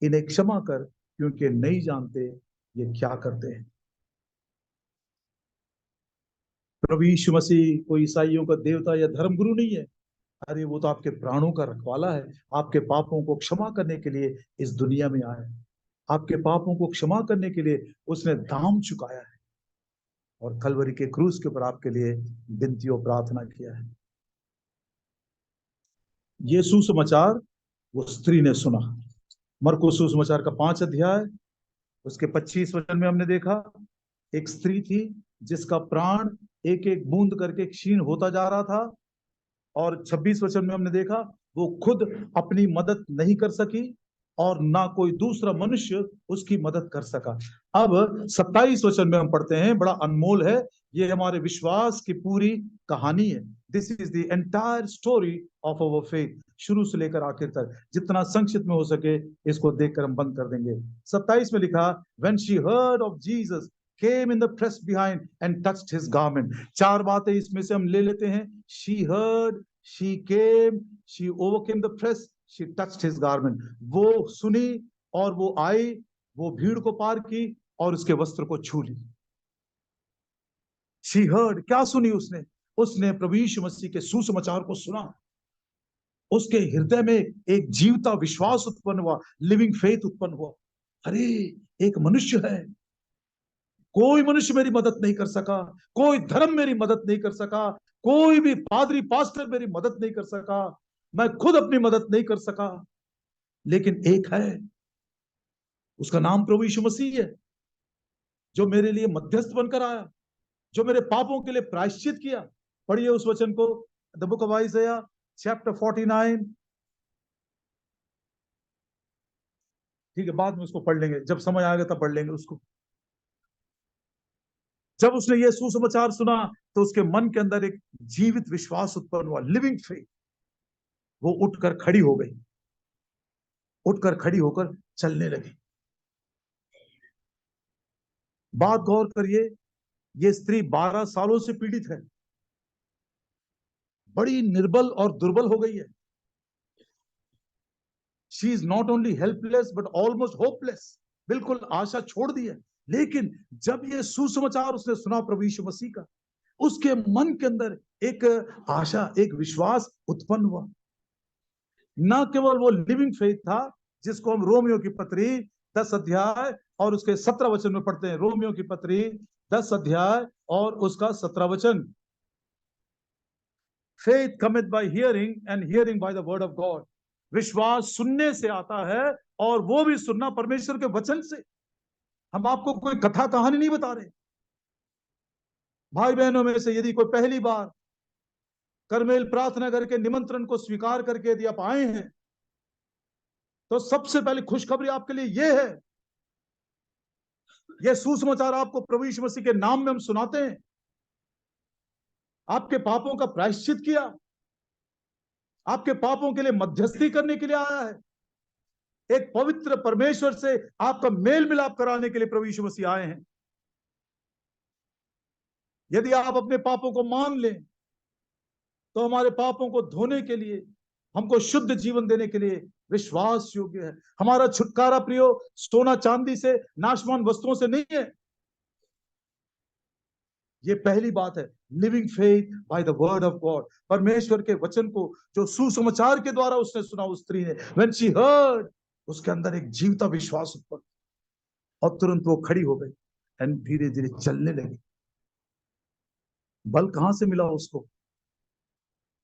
इन्हें क्षमा कर, क्योंकि नहीं जानते ये क्या करते हैं। प्रभु यीशु मसीह कोई ईसाइयों का देवता या धर्मगुरु नहीं है। अरे वो तो आपके प्राणों का रखवाला है, आपके पापों को क्षमा करने के लिए इस दुनिया में आया है, आपके पापों को क्षमा करने के लिए उसने दाम चुकाया है और कलवरी के क्रूस के ऊपर आपके लिए विनती और प्रार्थना किया है। ये सुसमाचार वो स्त्री ने सुना। मरकुस सुसमाचार का 5 अध्याय उसके 25 वचन में हमने देखा, एक स्त्री थी जिसका प्राण एक एक बूंद करके क्षीण होता जा रहा था, और 26 वचन में हमने देखा वो खुद अपनी मदद नहीं कर सकी और ना कोई दूसरा मनुष्य उसकी मदद कर सका। अब 27 वचन में हम पढ़ते हैं, बड़ा अनमोल है, ये हमारे विश्वास की पूरी कहानी है। This is the entire story of our faith, शुरू से लेकर आखिर तक, जितना संक्षिप्त में हो सके इसको देखकर हम बंद कर देंगे। 27 में लिखा, when she heard of Jesus came in the press behind and touched his garment। 4 बातें इसमें से हम ले लेते हैं, she heard, she came, she overcame the press, she touched his garment। वो सुनी और वो आई, वो भीड़ को पार की और उसके वस्त्र को छू ली। she heard, क्या सुनी उसने? उसने प्रभु यीशु मसीह के सुसमाचार को सुना, उसके हृदय में एक जीवता विश्वास उत्पन्न हुआ, लिविंग फेथ उत्पन्न हुआ। अरे एक मनुष्य है, कोई मनुष्य मेरी मदद नहीं कर सका, कोई धर्म मेरी मदद नहीं कर सका, कोई भी पादरी पास्टर मेरी मदद नहीं कर सका, मैं खुद अपनी मदद नहीं कर सका, लेकिन एक है, उसका नाम प्रभु यीशु मसीह है, जो मेरे लिए मध्यस्थ बनकर आया, जो मेरे पापों के लिए प्रायश्चित किया। पढ़िए उस वचन को, द बुक ऑफ आइज़ाया चैप्टर 49। ठीक है, बाद में उसको पढ़ लेंगे, जब समय आएगा तब पढ़ लेंगे उसको। जब उसने ये सुसमाचार सुना तो उसके मन के अंदर एक जीवित विश्वास उत्पन्न हुआ, लिविंग फेथ। वो उठकर खड़ी हो गई, उठकर खड़ी होकर चलने लगी। बात गौर करिए, ये स्त्री 12 सालों से पीड़ित है, बड़ी निर्बल और दुर्बल हो गई है। She is not only helpless but almost hopeless, बिल्कुल आशा छोड़ दी है। लेकिन जब ये सुसमाचार उसने सुना प्रभु यीशु मसीह का, उसके मन के अंदर एक आशा, एक विश्वास उत्पन्न हुआ। न केवल वो लिविंग फेथ था जिसको हम रोमियो की पत्री 10 अध्याय और उसके 17 वचन में पढ़ते हैं। रोमियो की पत्री 10 अध्याय और उसका 17 वचन, faith cometh by hearing and hearing by the word of God. विश्वास सुनने से आता है, और वो भी सुनना परमेश्वर के वचन से। हम आपको कोई कथा कहानी नहीं बता रहे। भाई बहनों में से यदि कोई पहली बार करमेल प्रार्थना करके निमंत्रण को स्वीकार करके यदि आप आए हैं, तो सबसे पहले खुशखबरी आपके लिए यह है, यह सुसमाचार आपको प्रभु यीशु मसीह के नाम में हम सुनाते हैं। आपके पापों का प्रायश्चित किया, आपके पापों के लिए मध्यस्थी करने के लिए आया है, एक पवित्र परमेश्वर से आपका मेल मिलाप कराने के लिए प्रभु यीशु मसीह आए हैं। यदि आप अपने पापों को मान लें तो हमारे पापों को धोने के लिए, हमको शुद्ध जीवन देने के लिए विश्वास योग्य है। हमारा छुटकारा प्रियो सोना चांदी से, नाशवान वस्तुओं से नहीं है। ये पहली बात है, living faith bye the word of God. परमेश्वर के वचन को जो सुसमाचार के द्वारा उसने सुना, उस स्त्री ने, व्हेन शी हर्ड, उसके अंदर एक जीवता विश्वास उत्पन्न, और तुरंत वो खड़ी हो गई एंड धीरे धीरे चलने लगी। बल कहां से मिला उसको?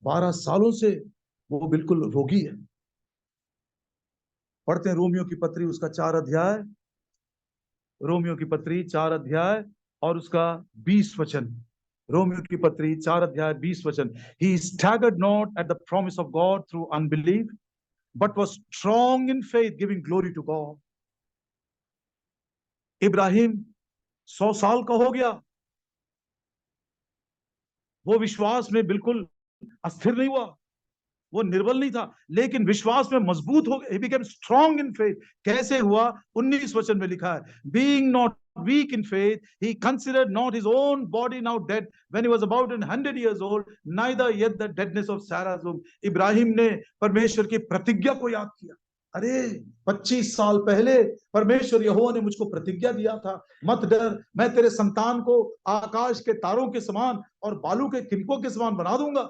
12 सालों से वो बिल्कुल रोगी है। पढ़ते हैं रोमियो की पत्री उसका 4 अध्याय, रोमियो की पत्री 4 अध्याय और उसका 20 वचन। रोमियो की पत्री 4 अध्याय 20 वचन, he staggered not at the promise of God through unbelief, but was strong in faith, giving glory to God. Ibrahim 100 साल का हो गया, वो विश्वास में बिल्कुल अस्थिर नहीं हुआ, वो निर्बल नहीं था, लेकिन विश्वास में मजबूत हो गया। He became strong in faith. कैसे हुआ? 19 वचन में लिखा है, being not weak in faith, he considered not his own body now dead when he was about 100 years old, neither yet the deadness of Sarah's womb. Ibrahim ने परमेश्वर की प्रतिज्ञा को याद किया। अरे 25 साल पहले परमेश्वर यहोवा ने मुझको प्रतिज्ञा दिया था, मत डर, मैं तेरे संतान को आकाश के तारों के समान और बालू के किनकों के समान बना दूंगा,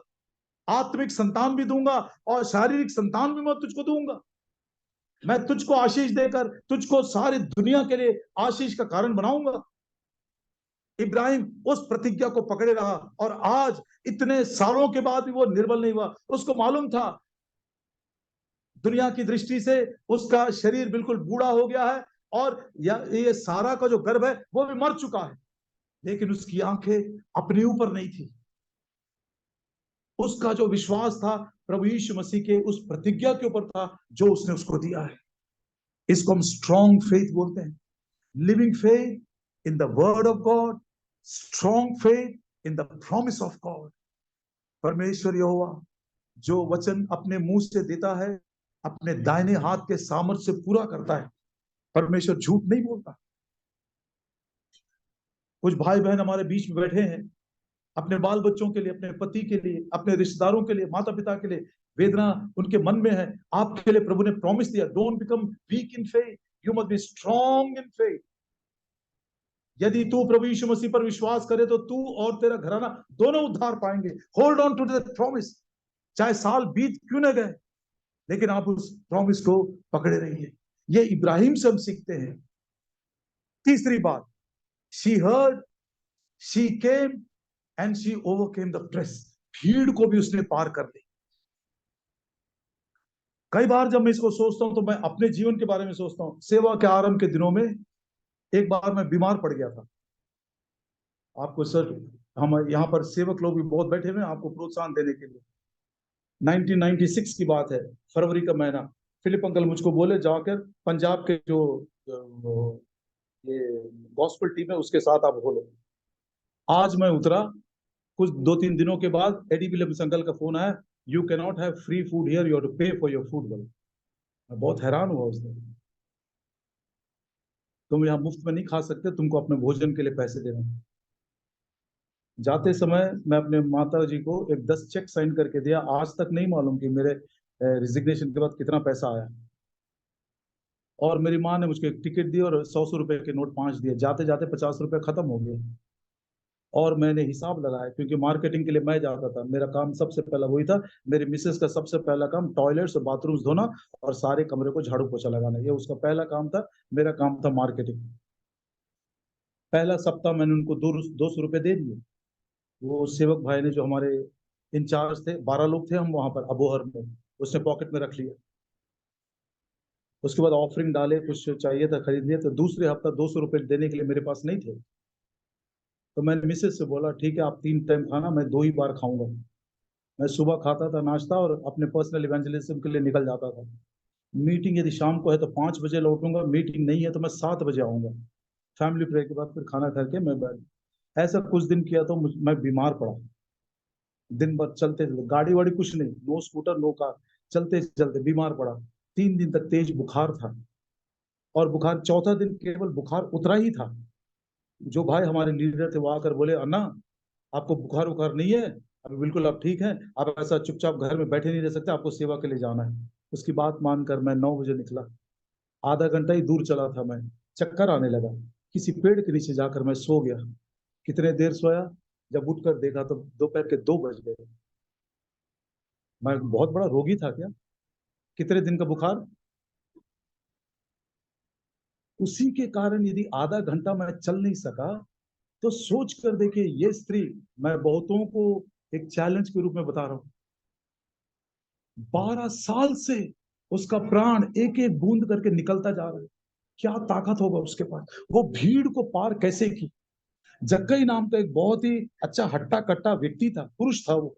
आत्मिक संतान भी दूंगा और शारीरिक संतान भी मैं तुझको दूंगा। मैं तुझको आशीष देकर तुझको सारी दुनिया के लिए आशीष का कारण बनाऊंगा। इब्राहिम उस प्रतिज्ञा को पकड़े रहा और आज इतने सालों के बाद भी वो निर्बल नहीं हुआ। उसको मालूम था दुनिया की दृष्टि से उसका शरीर बिल्कुल बूढ़ा हो गया है और ये सारा का जो गर्भ है वो भी मर चुका है, लेकिन उसकी आंखें अपने ऊपर नहीं थी। उसका जो विश्वास था प्रभु यीशु मसीह के उस प्रतिज्ञा के ऊपर था जो उसने उसको दिया है। इसको हम स्ट्रॉन्ग फेथ बोलते हैं, living faith in the word of God, strong faith in the promise of God. परमेश्वर यहोवा जो वचन अपने मुंह से देता है अपने दाहिने हाथ के सामर्थ्य से पूरा करता है। परमेश्वर झूठ नहीं बोलता। कुछ भाई बहन हमारे बीच में बैठे हैं, अपने बाल बच्चों के लिए, अपने पति के लिए, अपने रिश्तेदारों के लिए, माता पिता के लिए वेदना उनके मन में है। आपके लिए प्रभु ने प्रॉमिस दिया, don't become weak in faith, you must be strong in faith. यदि तू प्रभु यीशु मसीह पर विश्वास करे तो तू और तेरा घराना दोनों उद्धार पाएंगे। Hold on to the promise, चाहे साल बीत क्यों न गए, लेकिन आप उस प्रॉमिस को पकड़े रहिए। ये इब्राहिम से हम सीखते हैं। तीसरी बात, she heard, she came and she overcame the press. भीड़ को भी उसने पार कर ली। कई बार जब मैं इसको सोचता हूं तो मैं अपने जीवन के बारे में सोचता हूं। सेवा के आरंभ के दिनों में एक बार मैं बीमार पड़ गया था। आपको सर, हम यहाँ पर सेवक लोग भी बहुत बैठे हुए हैं आपको प्रोत्साहन देने के लिए। 1996 की बात है, फरवरी का महीना। फिलिप अंकल मुझको बोले जाकर पंजाब के जो ये गॉस्पेल टीम है उसके साथ आप बोलो। आज मैं उतरा, कुछ 2-3 दिनों के बाद एडी विलियम्स अंकल का फोन आया, you can not have free food here, you have to pay for your food. मैं बहुत हैरान हुआ उस दिन। तुम यहाँ मुफ्त में नहीं खा सकते, तुमको अपने भोजन के लिए पैसे देना। जाते समय मैं अपने माता जी को एक 10 चेक साइन करके दिया। आज तक नहीं मालूम कि मेरे रिजिग्नेशन के बाद कितना पैसा आया। और मेरी माँ ने मुझको एक टिकट दी और 100 रुपए के नोट 5 दिए। जाते जाते 50 रुपए खत्म हो गए। और मैंने हिसाब लगाया, क्योंकि मार्केटिंग के लिए मैं जाता था, मेरा काम सबसे पहला वही था। मेरी मिसेस का सबसे पहला काम टॉयलेट्स और बाथरूम्स धोना और सारे कमरे को झाड़ू पोछा लगाना, ये उसका पहला काम था। मेरा काम था मार्केटिंग। पहला सप्ताह मैंने उनको 200 रुपए दे दिए। वो सेवक भाई ने, जो हमारे इंचार्ज थे, 12 लोग थे हम वहां पर अबोहर में, उसने पॉकेट में रख लिया। उसके बाद ऑफरिंग डाले, कुछ चाहिए था खरीद लिया। तो दूसरे हफ्ता 200 रुपए देने के लिए मेरे पास नहीं थे। तो मैंने मिसेस से बोला, ठीक है आप 3 टाइम खाना, मैं 2 ही बार खाऊंगा। मैं सुबह खाता था नाश्ता और अपने पर्सनल इवेंजलिज्म के लिए निकल जाता था। मीटिंग यदि शाम को है तो 5 बजे लौटूंगा, मीटिंग नहीं है तो मैं 7 बजे आऊंगा। फैमिली प्रेयर के बाद फिर खाना खा के मैं बैठ। ऐसा कुछ दिन किया तो मैं बीमार पड़ा। दिन भर चलते चलते, गाड़ी वाड़ी कुछ नहीं, नो स्कूटर नो कार, चलते चलते बीमार पड़ा। 3 दिन तक तेज बुखार था। और बुखार चौथा दिन केवल बुखार उतरा ही था। जो भाई हमारे लीडर थे वो आकर बोले, अन्ना आपको बुखार उखार नहीं है, अभी बिल्कुल आप ठीक हैं, आप ऐसा चुपचाप घर में बैठे नहीं रह सकते, आपको सेवा के लिए जाना है। उसकी बात मानकर मैं 9 बजे निकला। आधा घंटा ही दूर चला था मैं, चक्कर आने लगा। किसी पेड़ के नीचे जाकर मैं सो गया। कितने देर सोया, जब उठकर देखा तो दोपहर के 2 बज गए। मैं बहुत बड़ा रोगी था क्या? कितने दिन का बुखार। उसी के कारण यदि आधा घंटा मैं चल नहीं सका तो सोच कर देखिए, ये स्त्री, मैं बहुतों को एक चैलेंज के रूप में बता रहा हूं, 12 साल से उसका प्राण एक एक बूंद करके निकलता जा रहा है। क्या ताकत होगा उसके पास, वो भीड़ को पार कैसे की। जक्कई नाम का एक बहुत ही अच्छा हट्टा कट्टा व्यक्ति था, पुरुष था वो।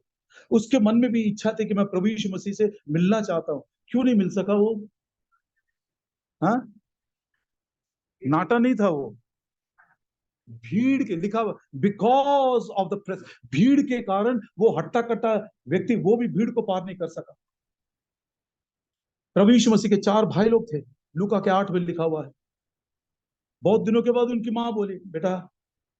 उसके मन में भी इच्छा थी कि मैं प्रभु यीशु मसीह से मिलना चाहता हूँ। क्यों नहीं मिल सका वो? हाँ, नाटा नहीं था वो, भीड़ के लिखा हुआ, बिकॉज ऑफ द प्रेस, भीड़ के कारण वो हट्टा कट्टा व्यक्ति, वो भी भीड़ को पार नहीं कर सका। प्रभु यीशु मसीह के 4 भाई लोग थे, लूका के 8 में लिखा हुआ है। बहुत दिनों के बाद उनकी मां बोली, बेटा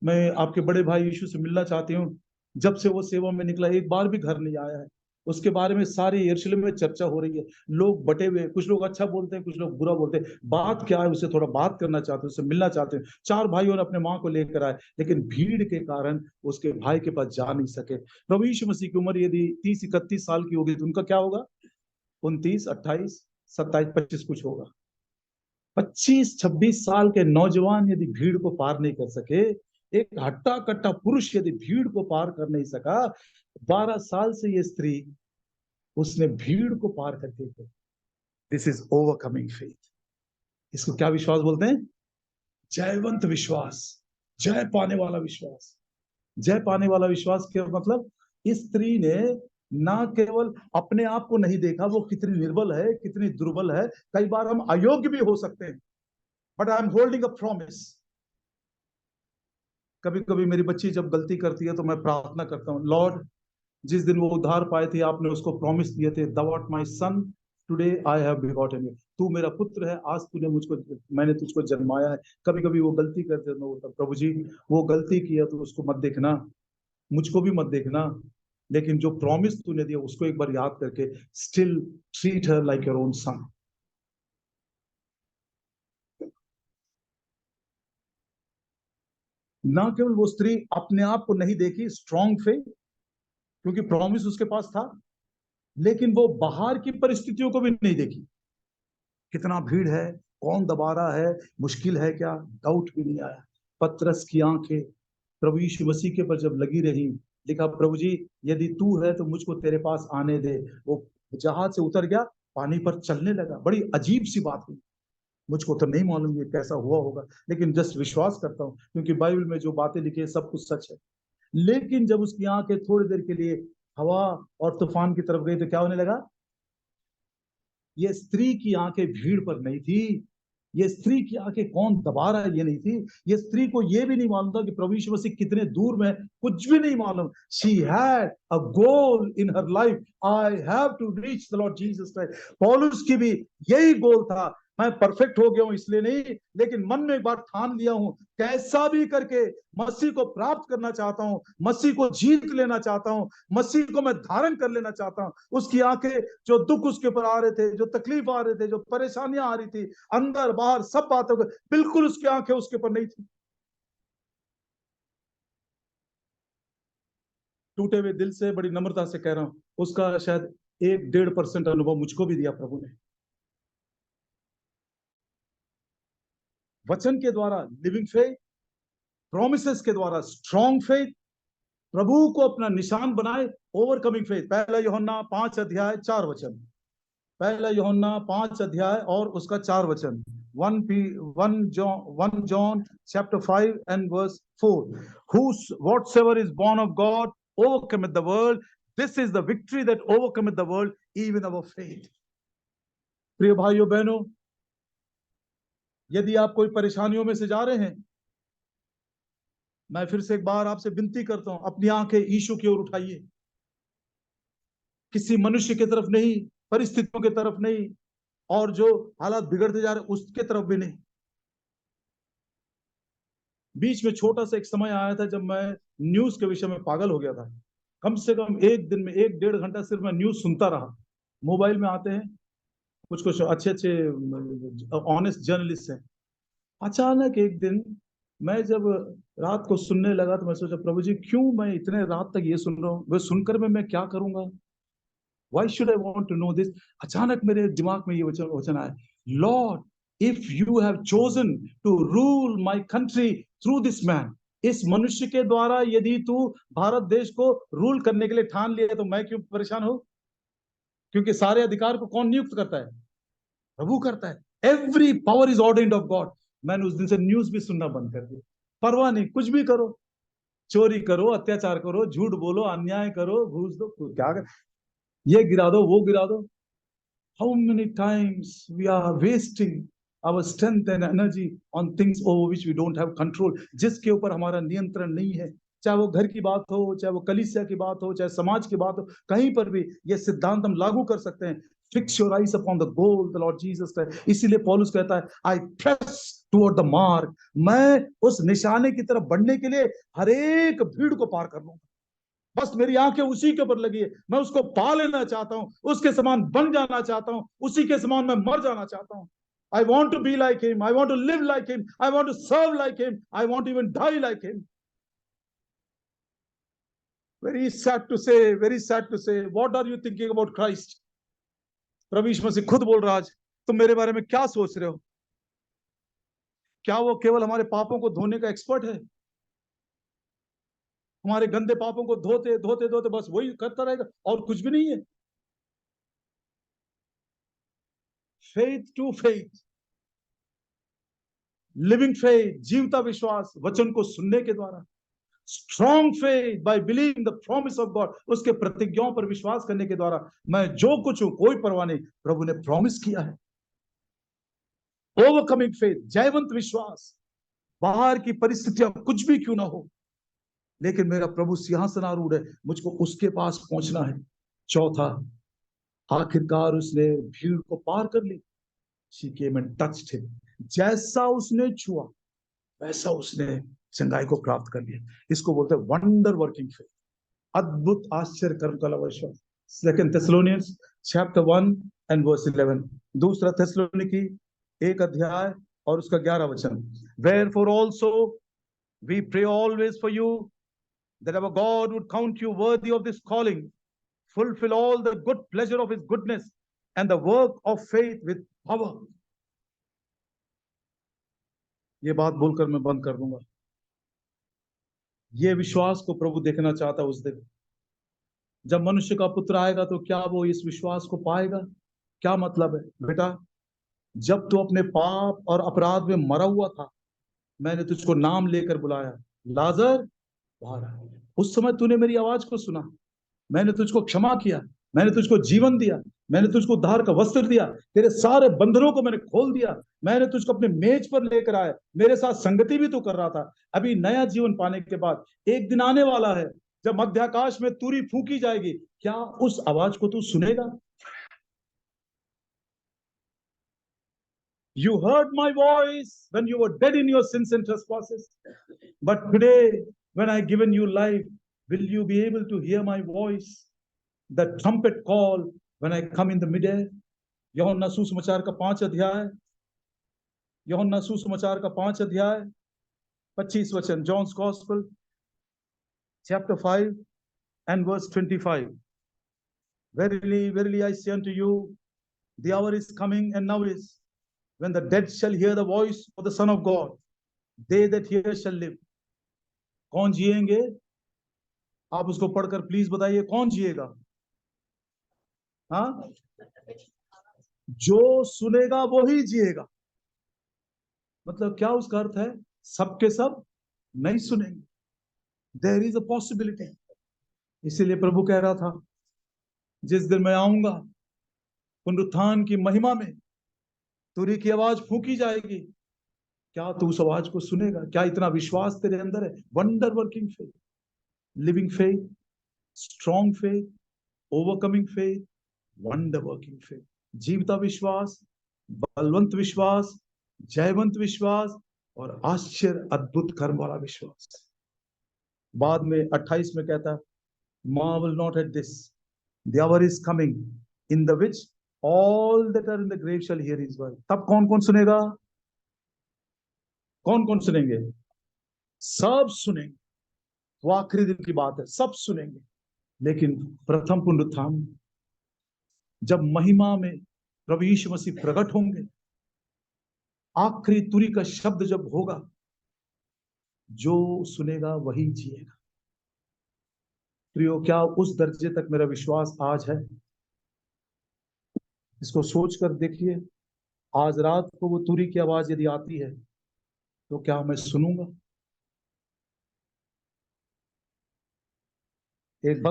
मैं आपके बड़े भाई यीशु से मिलना चाहती हूँ। जब से वो सेवा में निकला एक बार भी घर नहीं आया है। उसके बारे में सारी यरूशलेम में चर्चा हो रही है, लोग बटे हुए हैं, कुछ लोग अच्छा बोलते हैं, कुछ लोग बुरा बोलते हैं। बात क्या है, उससे थोड़ा बात करना चाहते हैं, उससे मिलना चाहते हैं। 4 भाइयों ने अपने माँ को लेकर आए, लेकिन भीड़ के कारण उसके भाई के पास जा नहीं सके। प्रभु यीशु मसीह की उम्र यदि 30-31 साल की होगी तो उनका क्या होगा? 29, 28, 27, 25 कुछ होगा। 25-26 साल के नौजवान यदि भीड़ को पार नहीं कर सके, एक हट्टा कट्टा पुरुष यदि भीड़ को पार कर नहीं सका, 12 साल से ये स्त्री, उसने भीड़ को पार करके, दिस इज ओवरकमिंग फेथ। इसको क्या विश्वास बोलते हैं? जयवंत विश्वास, जय पाने वाला विश्वास। जय पाने वाला विश्वास क्या मतलब? इस स्त्री ने ना केवल अपने आप को नहीं देखा, वो कितनी निर्बल है, कितनी दुर्बल है। कई बार हम अयोग्य भी हो सकते हैं, but I am holding a promise. कभी कभी मेरी बच्ची जब गलती करती है तो मैं प्रार्थना करता हूँ, लॉर्ड, जिस दिन वो उद्धार पाए थे आपने उसको प्रॉमिस दिए थे, thou art my son, today I have begotten you, तू मेरा पुत्र है, आज तूने मुझको, मैंने तुझको जन्माया है। कभी कभी वो गलती करते हैं, मैं बोलता प्रभु जी वो गलती किया तो उसको मत देखना, मुझको भी मत देखना, लेकिन जो प्रॉमिस तूने दिया उसको एक बार याद करके, still treat her like your own son. ना केवल वो स्त्री अपने आप को नहीं देखी स्ट्रॉन्ग फेथ, क्योंकि प्रॉमिस उसके पास था, लेकिन वो बाहर की परिस्थितियों को भी नहीं देखी। कितना भीड़ है, कौन दबा रहा है, मुश्किल है क्या, डाउट भी नहीं आया। पतरस की आंखें प्रभु यीशु मसीह के पर जब लगी रही, लिखा प्रभु जी यदि तू है तो मुझको तेरे पास आने दे। वो जहाज से उतर गया, पानी पर चलने लगा। बड़ी अजीब सी बात हुई, मुझको तो नहीं मालूम ये कैसा हुआ होगा, लेकिन जस्ट विश्वास करता हूँ क्योंकि बाइबल में जो बातें लिखी है सब कुछ सच है। लेकिन जब उसकी आंखें थोड़ी देर के लिए हवा और तूफान की तरफ गई तो क्या होने लगा? ये स्त्री की आंखें भीड़ पर नहीं थी, ये स्त्री की आंखें कौन दबा रहा है ये नहीं थी। ये स्त्री को ये भी नहीं मालूम था कि प्रभु यीशु मसीह कितने दूर में, कुछ भी नहीं मालूम। She had a goal in her life, I have to reach the Lord Jesus Christ. पौलुस की भी यही गोल था, मैं परफेक्ट हो गया हूं इसलिए नहीं, लेकिन मन में एक बार ठान लिया हूं, कैसा भी करके मसीह को प्राप्त करना चाहता हूं, मसीह को जीत लेना चाहता हूं, मसीह को मैं धारण कर लेना चाहता हूं। उसकी आंखें, जो दुख उसके ऊपर आ रहे थे, जो तकलीफ आ रहे थे, जो परेशानियां आ रही थी, अंदर बाहर सब बातों को, बिल्कुल उसकी आंखें उसके ऊपर नहीं थी। टूटे हुए दिल से बड़ी नम्रता से कह रहा हूं, उसका शायद 1-1.5% अनुभव मुझको भी दिया प्रभु ने। वचन के द्वारा लिविंग फेथ, प्रोमिसेस के द्वारा स्ट्रॉन्ग फेथ, प्रभु को अपना निशान बनाए, ओवरकमिंग फेथ। पहला यूहन्ना 5 अध्याय 4 वचन, पहला यूहन्ना 5 अध्याय और उसका 4 वचन, 1 John chapter 5 and verse 4, whose whatsoever is born of God overcometh the world, this is the victory that overcometh the world, even our faith। प्रिय भाइयों बहनों, यदि आप कोई परेशानियों में से जा रहे हैं, मैं फिर से एक बार आपसे विनती करता हूं, अपनी आंखें यीशु की ओर उठाइए, किसी मनुष्य की तरफ नहीं, परिस्थितियों की तरफ नहीं, और जो हालात बिगड़ते जा रहे उसके तरफ भी नहीं। बीच में छोटा सा एक समय आया था जब मैं न्यूज के विषय में पागल हो गया था। कम से कम एक दिन में 1-1.5 घंटा सिर्फ मैं न्यूज सुनता रहा। मोबाइल में आते हैं, कुछ कुछ अच्छे अच्छे ऑनेस्ट जर्नलिस्ट हैं। अचानक एक दिन मैं जब रात को सुनने लगा तो मैं सोचा, प्रभु जी क्यों मैं इतने रात तक ये सुन रहा हूँ, वह सुनकर मैं क्या करूंगा, why should I want to know this. अचानक मेरे दिमाग में ये वचन वचन आया, Lord if you have chosen to rule my country through this man, इस मनुष्य के द्वारा यदि तू भारत देश को रूल करने के लिए ठान लिया तो मैं क्यों परेशान हूं? क्योंकि सारे अधिकार को कौन नियुक्त करता है? प्रभु करता है। Every power is ordained of God. मैंने उस दिन से न्यूज भी सुनना बंद कर दिया। परवाह नहीं, कुछ भी करो, चोरी करो, अत्याचार करो, झूठ बोलो, अन्याय करो, घूस दो, क्या कर, ये गिरा दो, वो गिरा दो। How many times we are wasting our strength and energy on things over which we don't have control, जिसके ऊपर हमारा नियंत्रण नहीं है। चाहे वो घर की बात हो, चाहे वो कलीसिया की बात हो, चाहे समाज की बात हो, कहीं पर भी ये सिद्धांत हम लागू कर सकते हैं। Fix your eyes upon the goal, the Lord Jesus Christ. इसीलिए पौलुस कहता है, आई प्रेस टुवर्ड द मार्क, मैं उस निशाने की तरफ बढ़ने के लिए हर एक भीड़ को पार कर लूंगा। बस मेरी आंखें उसी के ऊपर लगी है, मैं उसको पा लेना चाहता हूं, उसके समान बन जाना चाहता हूं, उसी के समान मैं मर जाना चाहता हूं। I want to be like him, I want to live like him, I want to serve like him, I want even die like him. Very sad to say, very sad to say, what are you thinking about Christ? प्रभु यीशु मसीह खुद बोल रहा, आज तुम मेरे बारे में क्या सोच रहे हो? क्या वो केवल हमारे पापों को धोने का एक्सपर्ट है? हमारे गंदे पापों को धोते धोते धोते बस वही करता रहेगा और कुछ भी नहीं है? Faith to faith, living faith, जीवता विश्वास वचन को सुनने के द्वारा, strong faith by believing the promise of God, उसके प्रतिज्ञाओं पर विश्वास करने के द्वारा मैं जो कुछ हूं कोई परवाह नहीं, प्रभु ने प्रॉमिस किया है। ओवरकमिंग फेथ, जयवंत विश्वास, बाहर की परिस्थितियां कुछ भी क्यों ना हो, लेकिन मेरा प्रभु सिंहासनारूढ़ है, मुझको उसके पास पहुंचना है। चौथा, आखिरकार उसने भीड़ को पार कर ली। She came and touched him. जैसा उसने छुआ वैसा उसने चंगाई को प्राप्त कर लिया। इसको बोलते हैं वंडर वर्किंग फेथ, अद्भुत आश्चर्य कर्म का विश्वास। सेकंड थेस्सलोनियंस चैप्टर 1 एंड वर्स 11, दूसरा थेस्सलोनिकी 1 अध्याय और उसका 11 वचन। Wherefore also we pray always for you, that our God would count you worthy of this calling, fulfill all the good pleasure of his goodness and the work of faith with power। ये बात बोलकर मैं बंद कर दूंगा। ये विश्वास को प्रभु देखना चाहता उस दिन जब मनुष्य का पुत्र आएगा, तो क्या वो इस विश्वास को पाएगा? क्या मतलब है बेटा? जब तू अपने पाप और अपराध में मरा हुआ था, मैंने तुझको नाम लेकर बुलाया, लाजर बाहर आ। उस समय तूने मेरी आवाज को सुना, मैंने तुझको क्षमा किया, मैंने तुझको जीवन दिया, मैंने तुझको उद्धार का वस्त्र दिया, तेरे सारे बंधनों को मैंने खोल दिया, मैंने तुझको अपने मेज पर लेकर आया, मेरे साथ संगति भी तू कर रहा था। अभी नया जीवन पाने के बाद एक दिन आने वाला है जब मध्याकाश में तुरी फूंकी जाएगी, क्या उस आवाज को तू सुनेगा? You heard my voice when you were dead in your sins and trespasses, but today when I given you life, will you be able to hear my voice, the trumpet call when I come in the midair? यूहन्ना सुसमाचार का 5 अध्याय, यूहन्ना सुसमाचार का 5 अध्याय 25 वचन, John's gospel chapter 5 and verse 25। Verily, verily I say unto you, the hour is coming and now is, when the dead shall hear the voice of the Son of God, they that hear shall live। कौन जिएंगे? आप उसको पढ़कर please बताइए, कौन जिएगा? हाँ, जो सुनेगा वो ही जिएगा। मतलब क्या उसका अर्थ है? सबके सब नहीं सुनेंगे। There is a possibility. इसीलिए प्रभु कह रहा था, जिस दिन मैं आऊंगा पुनरुत्थान की महिमा में, तुरी की आवाज फूंकी जाएगी, क्या तू उस आवाज को सुनेगा? क्या इतना विश्वास तेरे अंदर है? Wonder working faith, living faith, strong faith, overcoming faith, wonder working faith, जीवता विश्वास, बलवंत विश्वास, जयवंत विश्वास और आश्चर्य अद्भुत कर्म वाला विश्वास। बाद में 28 में कहता है, marvel not at this, the hour is coming in the which all that are in the grave shall hear his voice। तब कौन कौन सुनेगा? कौन कौन सुनेंगे? सब सुनेंगे। वो आखिरी दिन की बात है, सब सुनेंगे। लेकिन प्रथम पुनरुत्थान, जब महिमा में प्रभु यीशु मसीह प्रकट होंगे, आखिरी तुरी का शब्द जब होगा, जो सुनेगा वही जिएगा। प्रियो, क्या उस दर्जे तक मेरा विश्वास आज है? इसको सोच कर देखिए। आज रात को वो तुरी की आवाज यदि आती है, तो क्या मैं सुनूंगा? एक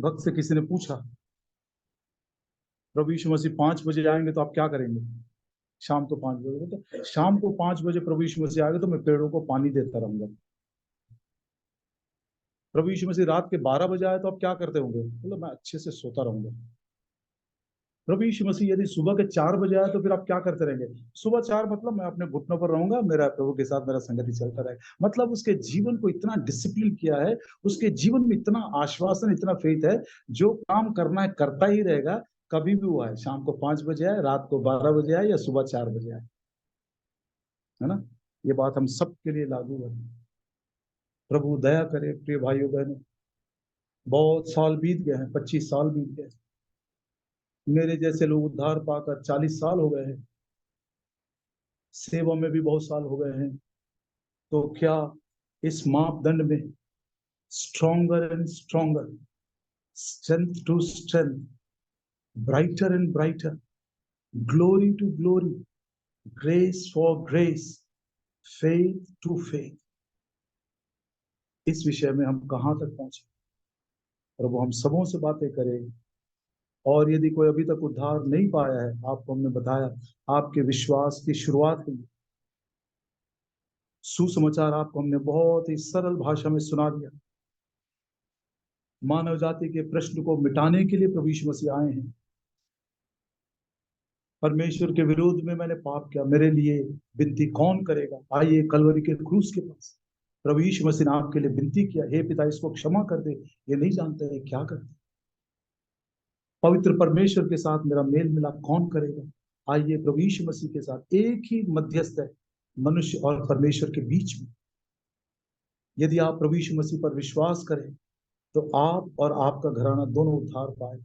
भक्त से किसी ने पूछा, प्रभु यीशु मसीह 5 बजे आएंगे तो आप क्या करेंगे? शाम को 5 बजे, तो शाम को 5 बजे प्रभु यीशु मसीह आएंगे तो मैं पेड़ों को पानी देता रहूंगा। प्रभु यीशु मसीह रात के 12 बजे आए तो आप क्या करते होंगे? बोले मैं अच्छे से सोता रहूंगा। प्रभु यीशु मसीह यदि सुबह के 4 बजे आए तो फिर आप क्या करते रहेंगे? सुबह 4 मतलब मैं अपने घुटनों पर रहूंगा, मेरा प्रभु के साथ मेरा संगति चलता रहेगा। मतलब उसके जीवन को इतना डिसिप्लिन किया है, उसके जीवन में इतना आश्वासन, इतना फेथ है, जो काम करना है करता ही रहेगा। कभी भी हुआ है, शाम को 5 बजे आए, रात को 12 बजे आए, या सुबह 4 बजे आए, है ना? ये बात हम सबके लिए लागू है। प्रभु दया करे प्रिय भाइयों बहनों। बहुत साल बीत गए हैं, 25 साल बीत गए। मेरे जैसे लोग उद्धार पाकर 40 साल हो गए हैं, सेवा में भी बहुत साल हो गए हैं। तो क्या इस मापदंड में stronger and stronger, strength to strength, brighter and brighter, glory to glory, grace for grace, faith to faith, इस विषय में हम कहां तक पहुंचे? प्रभु हम सबों से बातें करें। और यदि कोई अभी तक उद्धार नहीं पाया है, आपको हमने बताया आपके विश्वास की शुरुआत हुई। सुसमाचार आपको हमने बहुत ही सरल भाषा में सुना दिया। मानव जाति के प्रश्न को मिटाने के लिए प्रभु यीशु मसीह आए हैं। परमेश्वर के विरोध में मैंने पाप किया, मेरे लिए विनती कौन करेगा? आइए कलवरी के क्रूस के पास। प्रभु यीशु मसीह ने आपके लिए विनती किया, हे पिता इसको क्षमा कर दे, ये नहीं जानते हैं क्या करते। पवित्र परमेश्वर के साथ मेरा मेल मिलाप कौन करेगा? आइए प्रभु यीशु मसीह के साथ, एक ही मध्यस्थ है मनुष्य और परमेश्वर के बीच में। यदि आप प्रभु यीशु मसीह पर विश्वास करें तो आप और आपका घराना दोनों उद्धार पाए।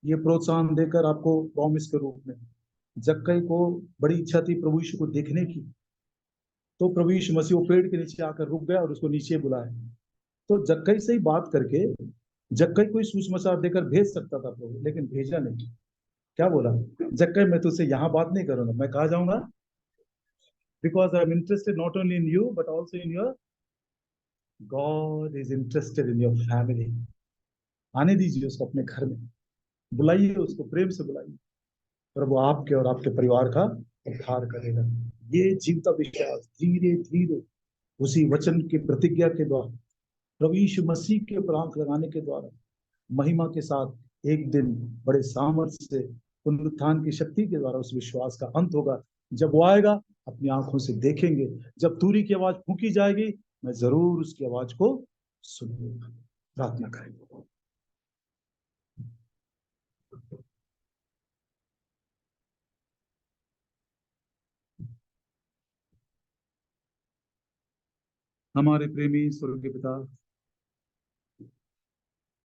ये प्रोत्साहन देकर आपको प्रॉमिस के रूप में, जक्कई को बड़ी इच्छा थी प्रभु यीशु को देखने की, तो प्रभु यीशु मसीह वो पेड़ के नीचे आकर रुक गया और उसको नीचे बुलाया। तो जक्कई से ही बात करके जक्कई को सुसमाचार देकर भेज सकता था प्रभु, लेकिन भेजा नहीं। क्या बोला? जक्कई मैं तुझसे यहाँ बात नहीं करूंगा, मैं कहा जाऊंगा? Because I am interested not only in you but also in your, God is interested in your family. आने दीजिए उसको अपने घर में, बुलाइए उसको, प्रेम से बुलाइए। प्रभु आपके और आपके परिवार का उद्धार करेगा। ये जीवता विश्वास धीरे धीरे उसी वचन की प्रतिज्ञा के द्वारा, प्रभु यीशु मसीह के ऊपर आंख लगाने के द्वारा, महिमा के साथ एक दिन बड़े सामर्थ्य से पुनरुत्थान की शक्ति के द्वारा उस विश्वास का अंत होगा। जब वो आएगा अपनी आंखों से देखेंगे। जब तुरी की आवाज फूंकी जाएगी, मैं जरूर उसकी आवाज को सुनूंगा। प्रार्थना करेंगे। हमारे प्रेमी स्वर्गीय पिता,